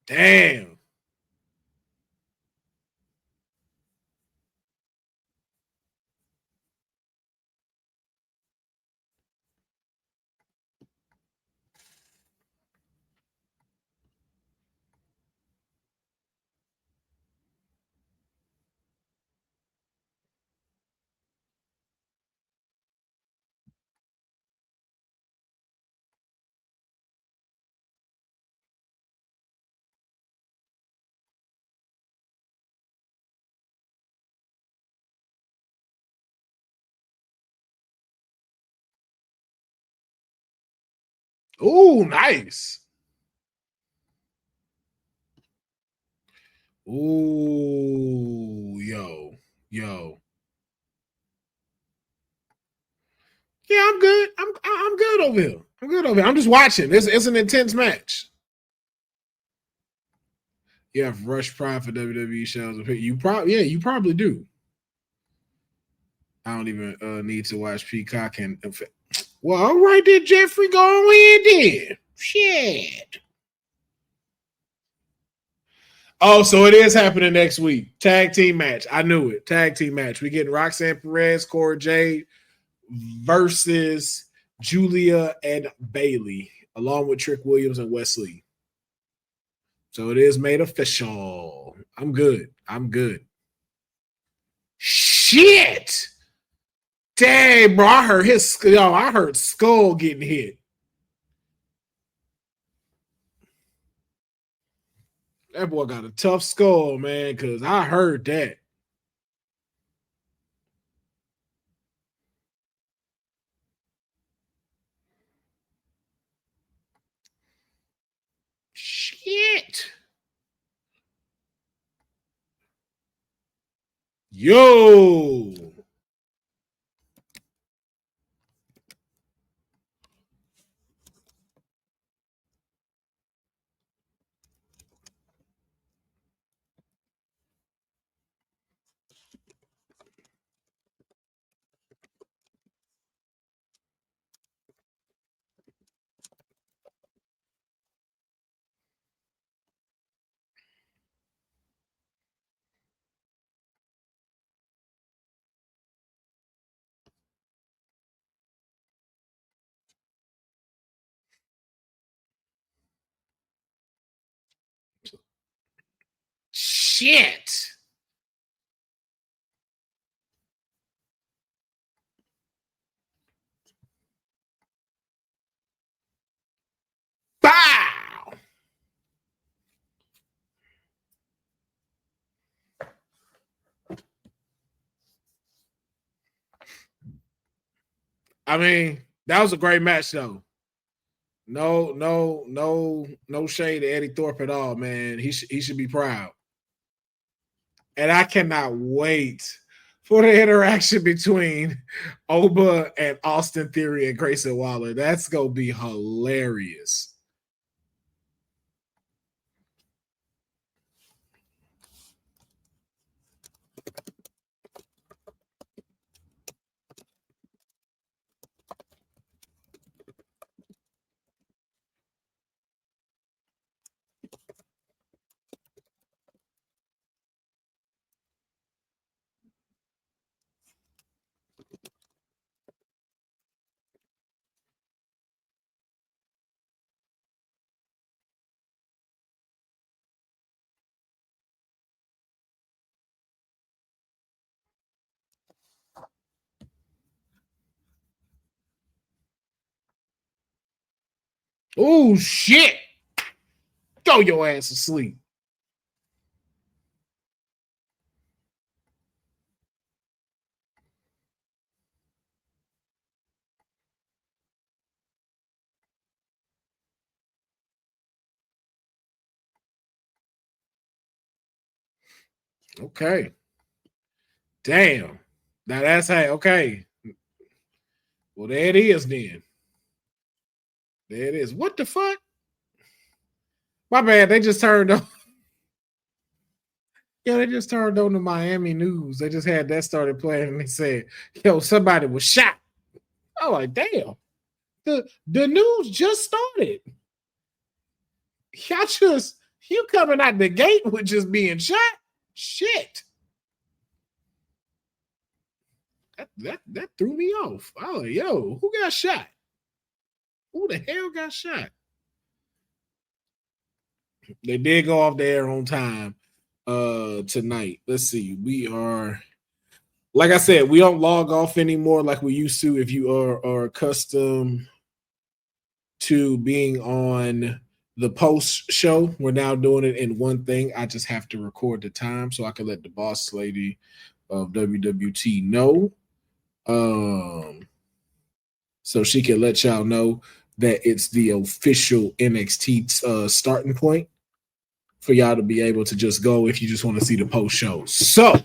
Damn. Oh, nice. Ooh, yo. Yeah, I'm good. I'm good over here. I'm good over here. I'm just watching. It's an intense match. You have rush pride for WWE shows. You probably do. I don't even need to watch Peacock and well, all right then, Jeffrey, go in then. Shit. Oh, so it is happening next week. Tag team match. I knew it. Tag team match. We getting Roxanne Perez, Cora Jade versus Julia and Bailey, along with Trick Williams and Wesley. So it is made official. I'm good. Shit. Dang, bro. I heard Skull getting hit. That boy got a tough skull, man, because I heard that. Shit. Yo. Shit. Bow. I mean, that was a great match, though. No shade to Eddie Thorpe at all, man. He should be proud. And I cannot wait for the interaction between Oba and Austin Theory and Grayson Waller. That's gonna be hilarious. Oh shit! Go your ass to sleep. Okay. Damn. Now that's how. Okay. Well, there it is then. There it is. What the fuck? My bad. They just turned on. Yeah, they just turned on the Miami news. They just had that started playing, and they said, "Yo, somebody was shot." I'm like, damn. The news just started. You coming out the gate with just being shot? Shit. That threw me off. Oh, yo, who got shot? Who the hell got shot? They did go off the air on time tonight. Let's see. We are, like I said, we don't log off anymore like we used to. If you are accustomed to being on the post show, we're now doing it in one thing. I just have to record the time so I can let the boss lady of WWT know. So she can let y'all know. that it's the official NXT starting point for y'all to be able to just go if you just want to see the post show. So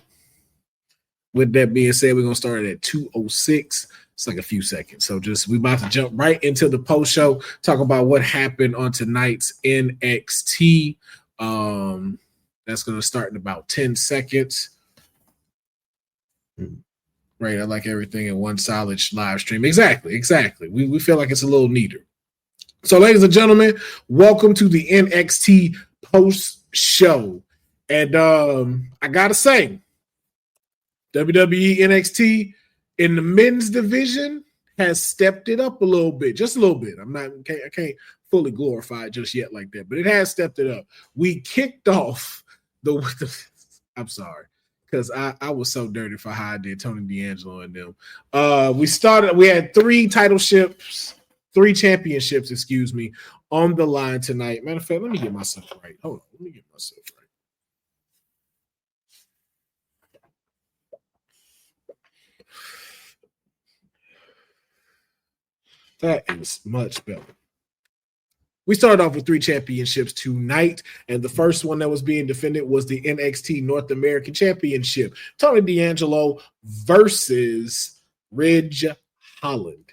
with that being said, we're going to start at 2:06. It's like a few seconds. So we're about to jump right into the post show, talk about what happened on tonight's NXT. That's going to start in about 10 seconds. Right. I like everything in one solid live stream. Exactly. We feel like it's a little neater. So, ladies and gentlemen, welcome to the NXT post show. And I got to say, WWE NXT in the men's division has stepped it up a little bit, just a little bit. I can't fully glorify it just yet like that, but it has stepped it up. We kicked off I'm sorry, because I was so dirty for how I did Tony D'Angelo and them. We had three championships, on the line tonight. Matter of fact, let me get myself right. Hold on, let me get myself right. That is much better. We started off with three championships tonight, and the first one that was being defended was the NXT North American Championship. Tony D'Angelo versus Ridge Holland.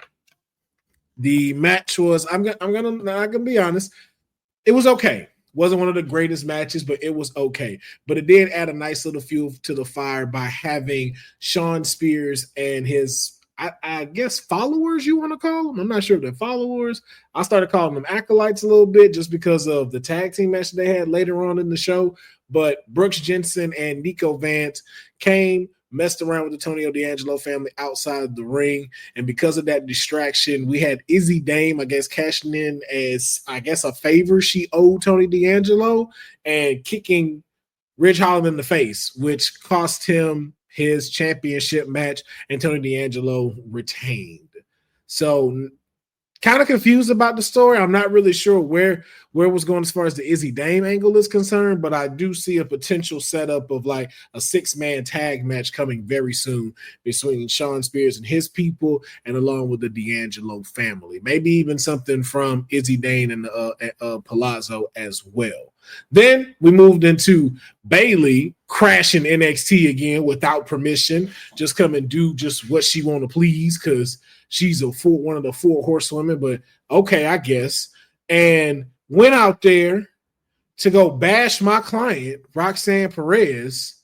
The match was, I'm gonna be honest, it was okay. Wasn't one of the greatest matches, but it was okay. But it did add a nice little fuel to the fire by having Shawn Spears and his, I guess, followers, you want to call them? I'm not sure if they're followers. I started calling them acolytes a little bit just because of the tag team match they had later on in the show. But Brooks Jensen and Nico Vance came, messed around with the Tony D'Angelo family outside the ring. And because of that distraction, we had Izzy Dame, I guess, cashing in as, I guess, a favor she owed Tony D'Angelo and kicking Ridge Holland in the face, which cost him his championship match, and Tony D'Angelo retained. So kind of confused about the story. I'm not really sure where it was going as far as the Izzy Dame angle is concerned, but I do see a potential setup of like a 6-man tag match coming very soon between Shawn Spears and his people and along with the D'Angelo family. Maybe even something from Izzy Dame and Palazzo as well. Then we moved into Bayley crashing NXT again without permission, just come and do just what she want to please because she's one of the 4 horsewomen, but okay, I guess. And went out there to go bash my client, Roxanne Perez,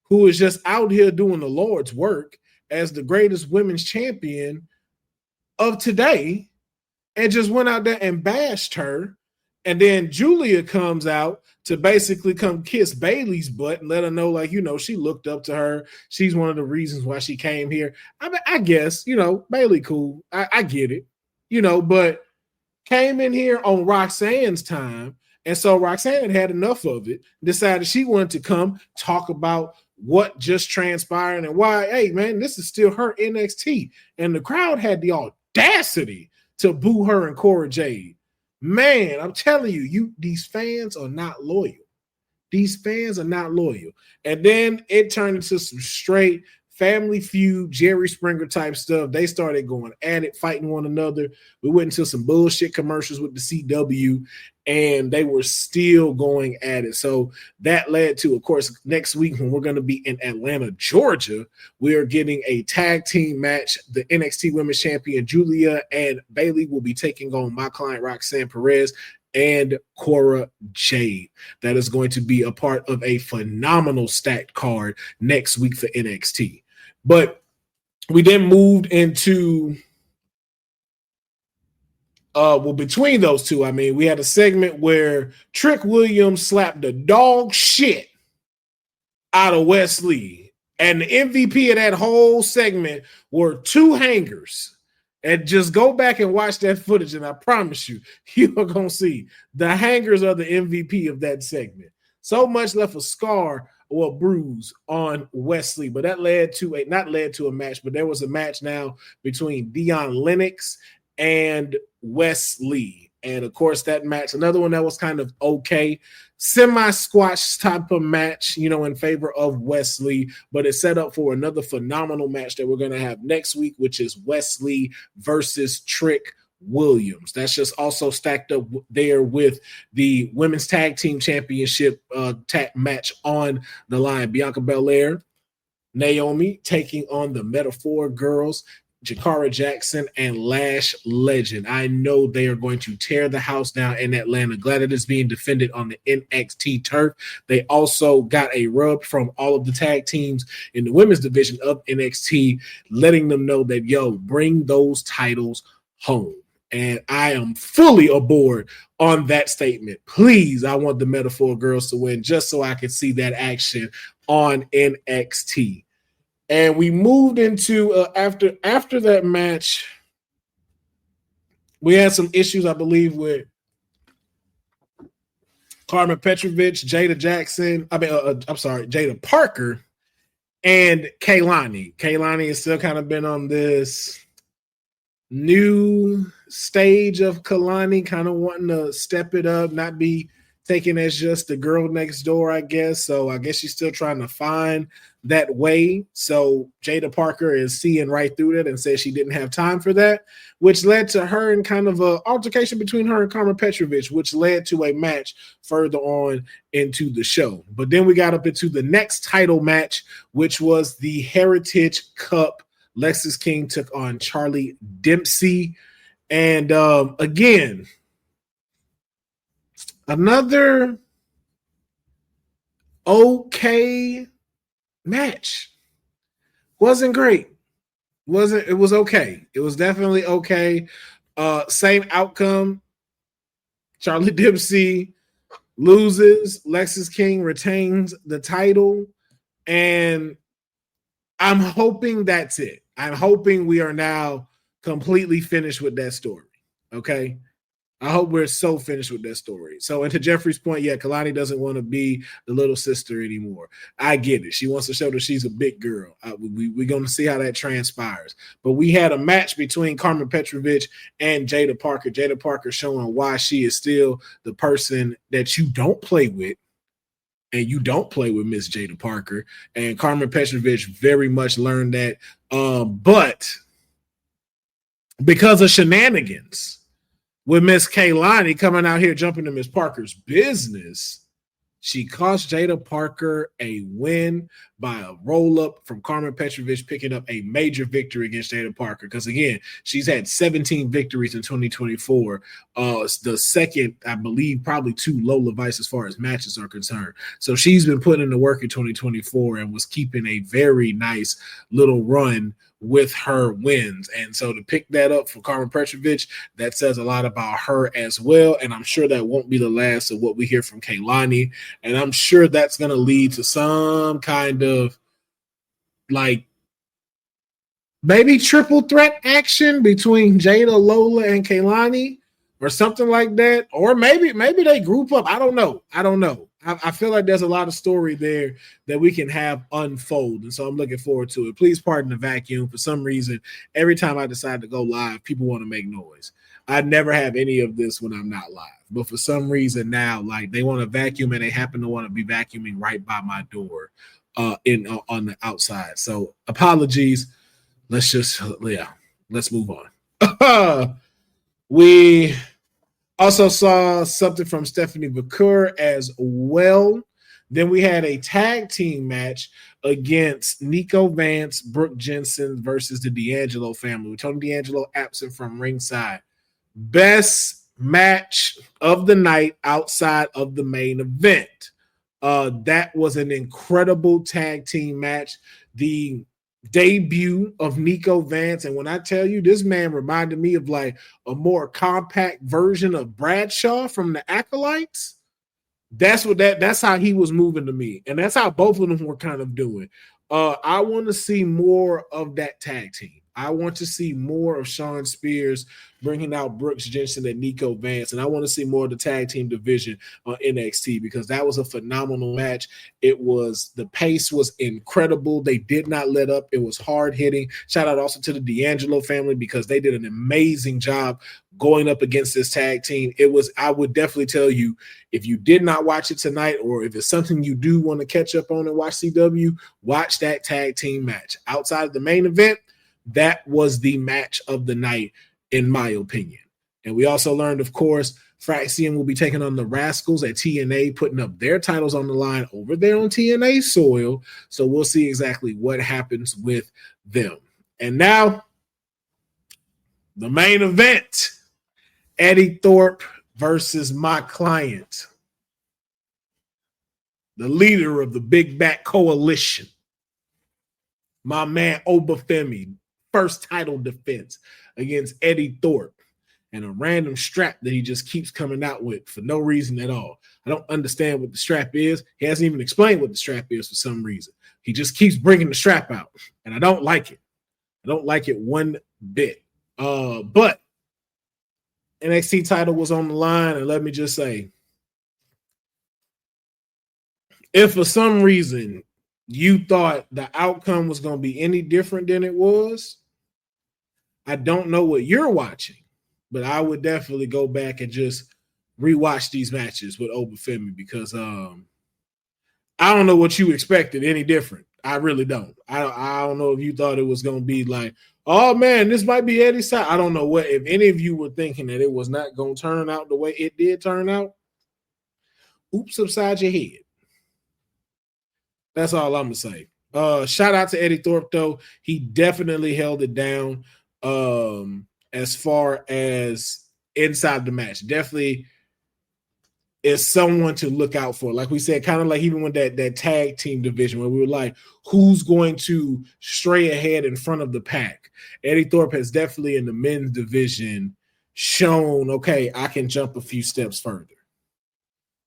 who is just out here doing the Lord's work as the greatest women's champion of today, and just went out there and bashed her. And then Julia comes out to basically come kiss Bayley's butt and let her know, like, she looked up to her. She's one of the reasons why she came here. I guess, Bayley cool. I get it, but came in here on Roxanne's time. And so Roxanne had enough of it, decided she wanted to come talk about what just transpired and why, hey, man, this is still her NXT. And the crowd had the audacity to boo her and Cora Jade. Man, I'm telling you, these fans are not loyal. These fans are not loyal. And then it turned into some straight Family Feud, Jerry Springer type stuff. They started going at it, fighting one another. We went into some bullshit commercials with the CW, and they were still going at it. So that led to, of course, next week when we're going to be in Atlanta, Georgia, we are getting a tag team match. The NXT Women's Champion Julia and Bayley will be taking on my client Roxanne Perez and Cora Jade. That is going to be a part of a phenomenal stacked card next week for NXT. But we then moved into between those two, we had a segment where Trick Williams slapped the dog shit out of Wesley. And the MVP of that whole segment were 2 hangers. And just go back and watch that footage, and I promise you, you are going to see the hangers are the MVP of that segment. So much left a scar or a bruise on Wesley, but that not led to a match, but there was a match now between Dion Lennox and Wesley. And of course, that match, another one that was kind of okay, semi-squash type of match, in favor of Wesley, but it's set up for another phenomenal match that we're going to have next week, which is Wesley versus Trick Williams. That's just also stacked up there with the women's tag team championship match on the line. Bianca Belair, Naomi taking on the Metaphor girls, Jakara Jackson and Lash Legend. I know they are going to tear the house down in Atlanta. Glad it is being defended on the NXT turf. They also got a rub from all of the tag teams in the women's division of NXT, letting them know that, yo, bring those titles home. And I am fully aboard on that statement. Please, I want the Metaphor girls to win just so I can see that action on NXT. And we moved into after that match, we had some issues, I believe, with Carmen Petrovic, Jada Parker, and Kaylani. Kaylani has still kind of been on this new stage of Kalani, kind of wanting to step it up, not be taken as just the girl next door, I guess. So I guess she's still trying to find that way. So Jada Parker is seeing right through that and says she didn't have time for that, which led to her and kind of an altercation between her and Carmen Petrovic, which led to a match further on into the show. But then we got up into the next title match, which was the Heritage Cup. Lexis King took on Charlie Dempsey. And again, another okay match. Wasn't great. It was okay. It was definitely okay. Same outcome. Charlie Dempsey loses. Lexis King retains the title. And I'm hoping that's it. I'm hoping we are now completely finished with that story. Okay. I hope we're so finished with that story. So, and to Jeffrey's point, yeah, Kalani doesn't want to be the little sister anymore. I get it. She wants to show that she's a big girl. We're going to see how that transpires. But we had a match between Carmen Petrovic and Jada Parker. Jada Parker showing why she is still the person that you don't play with. And you don't play with Miss Jada Parker. And Carmen Petrovic very much learned that. But because of shenanigans with Miss Kaylani coming out here jumping to Miss Parker's business, she cost Jada Parker a win by a roll-up from Carmen Petrovic, picking up a major victory against Jada Parker. Because, again, she's had 17 victories in 2024. The second, I believe, probably too low Levice as far as matches are concerned. So she's been putting in the work in 2024 and was keeping a very nice little run with her wins. And so to pick that up for Carmen Petrovic, that says a lot about her as well. And I'm sure that won't be the last of what we hear from Kaylani. And I'm sure that's going to lead to some kind of like maybe triple threat action between Jada, Lola, and Kaylani or something like that. Or maybe they group up. I don't know. I feel like there's a lot of story there that we can have unfold. And so I'm looking forward to it. Please pardon the vacuum. For some reason, every time I decide to go live, people want to make noise. I never have any of this when I'm not live. But for some reason now, like they want to vacuum and they happen to want to be vacuuming right by my door on the outside. So apologies. Let's move on. We also saw something from Stephanie McClure as well. Then we had a tag team match against Nico Vance, Brooke Jensen versus the D'Angelo family. With Tony D'Angelo absent from ringside. Best match of the night outside of the main event. That was an incredible tag team match. The debut of Nico Vance, and when I tell you, this man reminded me of like a more compact version of Bradshaw from the Acolytes. That's how he was moving to me, and that's how both of them were kind of doing. I want to see more of that tag team. I want to see more of Shawn Spears bringing out Brooks Jensen and Nico Vance, and I want to see more of the tag team division on NXT because that was a phenomenal match. The pace was incredible. They did not let up. It was hard hitting. Shout out also to the D'Angelo family because they did an amazing job going up against this tag team. I would definitely tell you, if you did not watch it tonight, or if it's something you do want to catch up on and watch CW, watch that tag team match. Outside of the main event, that was the match of the night, in my opinion. And we also learned, of course, Fraxian will be taking on the Rascals at TNA, putting up their titles on the line over there on TNA soil. So we'll see exactly what happens with them. And now, the main event, Eddie Thorpe versus my client, the leader of the Big Back Coalition, my man Obafemi, first title defense against Eddie Thorpe, and a random strap that he just keeps coming out with for no reason at all. I don't understand what the strap is. He hasn't even explained what the strap is for some reason. He just keeps bringing the strap out, and I don't like it. I don't like it one bit. But NXT title was on the line, and let me just say, if for some reason you thought the outcome was going to be any different than it was, I don't know what you're watching, but I would definitely go back and just rewatch these matches with Obafemi because I don't know what you expected any different. I really don't. I don't know if you thought it was going to be like, oh man, this might be Eddie's side. I don't know what, if any of you were thinking that it was not going to turn out the way it did turn out, oops upside your head. That's all I'm going to say. Shout out to Eddie Thorpe, though. He definitely held it down as far as inside the match. Definitely is someone to look out for. Like we said, kind of like even with that tag team division where we were like, who's going to stray ahead in front of the pack? Eddie Thorpe has definitely in the men's division shown, okay, I can jump a few steps further.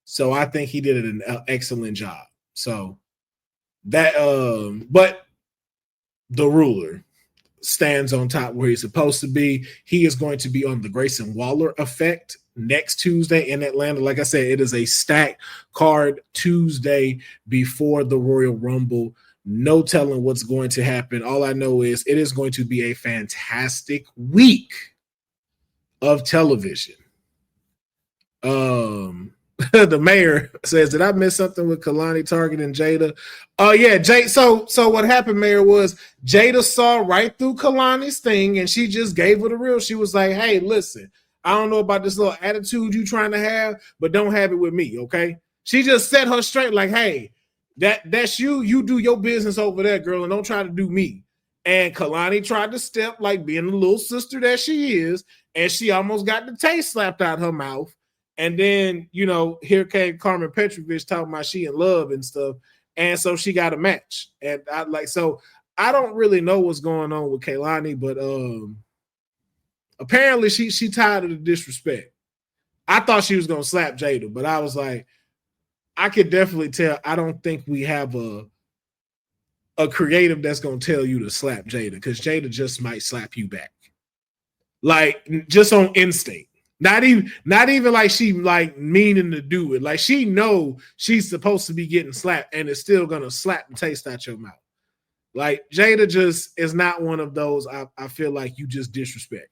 So I think he did an excellent job. So that, but the ruler stands on top where he's supposed to be. He is going to be on the Grayson Waller effect next Tuesday in Atlanta. Like I said, it is a stacked card Tuesday before the Royal Rumble. No telling what's going to happen. All I know is it is going to be a fantastic week of television. The mayor says, did I miss something with Kalani targeting Jada? Oh yeah, Jay. So what happened, Mayor, was Jada saw right through Kalani's thing and she just gave her the real. She was like, hey, listen, I don't know about this little attitude you trying to have, but don't have it with me, okay? She just set her straight like, hey, that's you. You do your business over there, girl, and don't try to do me. And Kalani tried to step like being the little sister that she is, and she almost got the taste slapped out her mouth. And then, you know, here came Carmen Petrovich talking about she in love and stuff. And so she got a match. And I don't really know what's going on with Kaylani, but apparently she tired of the disrespect. I thought she was going to slap Jada, but I was like, I could definitely tell. I don't think we have a creative that's going to tell you to slap Jada because Jada just might slap you back. Like, just on instinct. Not even like she like meaning to do it. Like she know she's supposed to be getting slapped and is still gonna slap and taste out your mouth. Like Jada just is not one of those I feel like you just disrespect.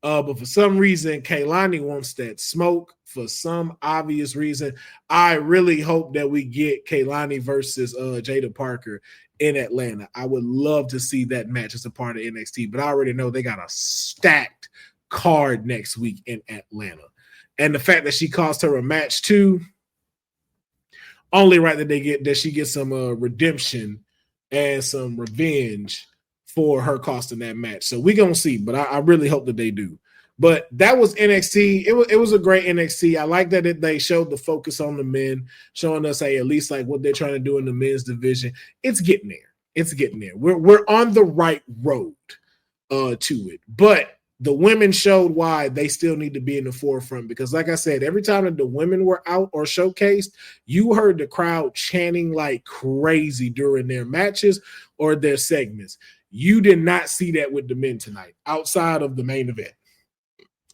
But for some reason, Kaylani wants that smoke for some obvious reason. I really hope that we get Kaylani versus Jada Parker in Atlanta. I would love to see that match as a part of NXT, but I already know they got a stacked card next week in Atlanta. And the fact that she cost her a match too, only right that she gets some redemption and some revenge for her costing that match. So we're gonna see, but I really hope that they do. But that was NXT. It was a great NXT. I like that they showed the focus on the men, showing us at least like what they're trying to do in the men's division. It's getting there. It's getting there. We're on the right road to it. But the women showed why they still need to be in the forefront because, like I said, every time that the women were out or showcased, you heard the crowd chanting like crazy during their matches or their segments. You did not see that with the men tonight outside of the main event.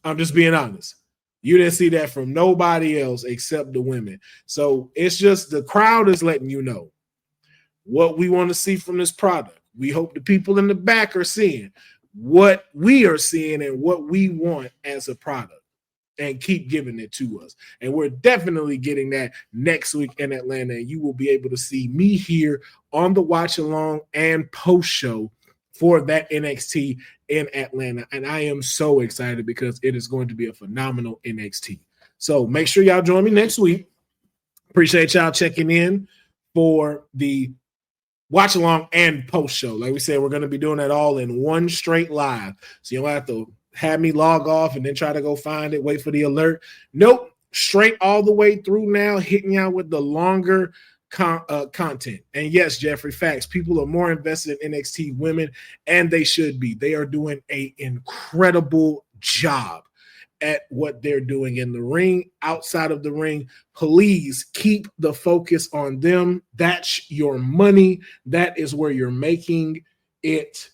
I'm just being honest. You didn't see that from nobody else except the women. So it's just the crowd is letting you know what we want to see from this product. We hope the people in the back are seeing what we are seeing and what we want as a product and keep giving it to us. And we're definitely getting that next week in Atlanta. And you will be able to see me here on the watch along and post show for that NXT in Atlanta. And I am so excited because it is going to be a phenomenal NXT. So make sure y'all join me next week. Appreciate y'all checking in for the watch along and post show. Like we said, we're going to be doing that all in one straight live. So you don't have to have me log off and then try to go find it, wait for the alert. Nope. Straight all the way through now, hitting y'all with the longer content. And yes, Jeffrey, facts. People are more invested in NXT women, and they should be. They are doing an incredible job at what they're doing in the ring, outside of the ring. Please keep the focus on them. That's your money. That is where you're making it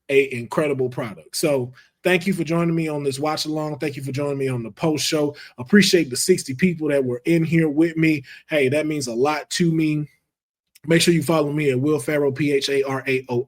an incredible product. So thank you for joining me on this watch along. Thank you for joining me on the post show. Appreciate the 60 people that were in here with me. Hey, that means a lot to me. Make sure you follow me at Will Pharaoh, Pharaoh,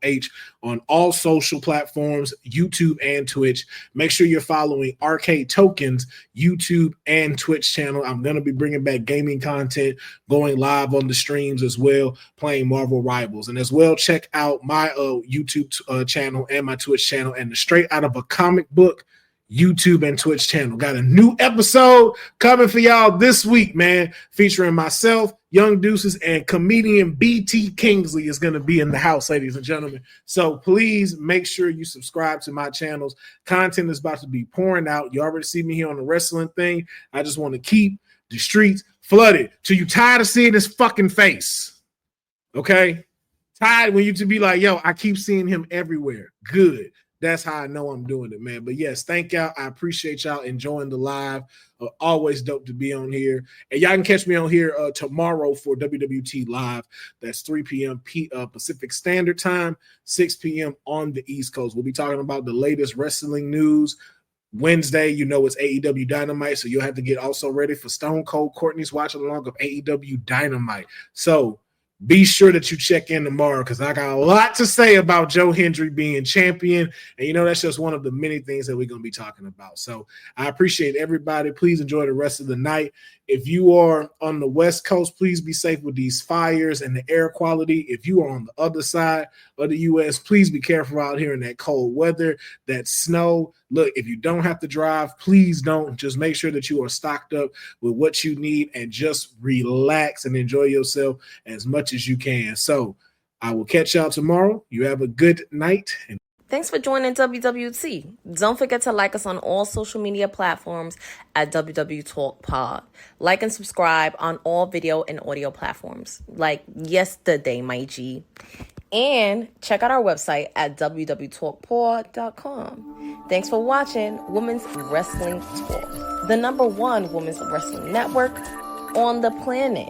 on all social platforms, YouTube and Twitch. Make sure you're following Arcade Tokens, YouTube and Twitch channel. I'm going to be bringing back gaming content, going live on the streams as well, playing Marvel Rivals. And as well, check out my YouTube channel and my Twitch channel, and the Straight Out of a Comic Book YouTube and Twitch channel. Got a new episode coming for y'all this week, man, featuring myself, Young Deuces, and comedian BT Kingsley is going to be in the house, ladies and gentlemen. So please make sure you subscribe to my channels. Content is about to be pouring out. You already see me here on the wrestling thing. I just want to keep the streets flooded till you tired of seeing his fucking face. Okay? Tired when you to be like, yo, I keep seeing him everywhere. Good. That's how I know I'm doing it, man. But yes, thank y'all. I appreciate y'all enjoying the live. Always dope to be on here. And y'all can catch me on here tomorrow for WWT Live. That's 3 p.m. Pacific Standard Time, 6 p.m. on the East Coast. We'll be talking about the latest wrestling news. Wednesday, you know, it's AEW Dynamite, so you'll have to get also ready for Stone Cold Courtney's watching along of AEW Dynamite. So be sure that you check in tomorrow, because I got a lot to say about Joe Hendry being champion. And, you know, that's just one of the many things that we're going to be talking about. So I appreciate everybody. Please enjoy the rest of the night. If you are on the West Coast, please be safe with these fires and the air quality. If you are on the other side of the U.S., please be careful out here in that cold weather, that snow. Look, if you don't have to drive, please don't. Just make sure that you are stocked up with what you need and just relax and enjoy yourself as much as you can. So I will catch y'all tomorrow. You have a good night. Thanks for joining WWT. Don't forget to like us on all social media platforms at WW Talk Pod. Like and subscribe on all video and audio platforms, like yesterday, my G. And check out our website at www.talkpod.com. Thanks for watching Women's Wrestling Talk, the #1 women's wrestling network on the planet.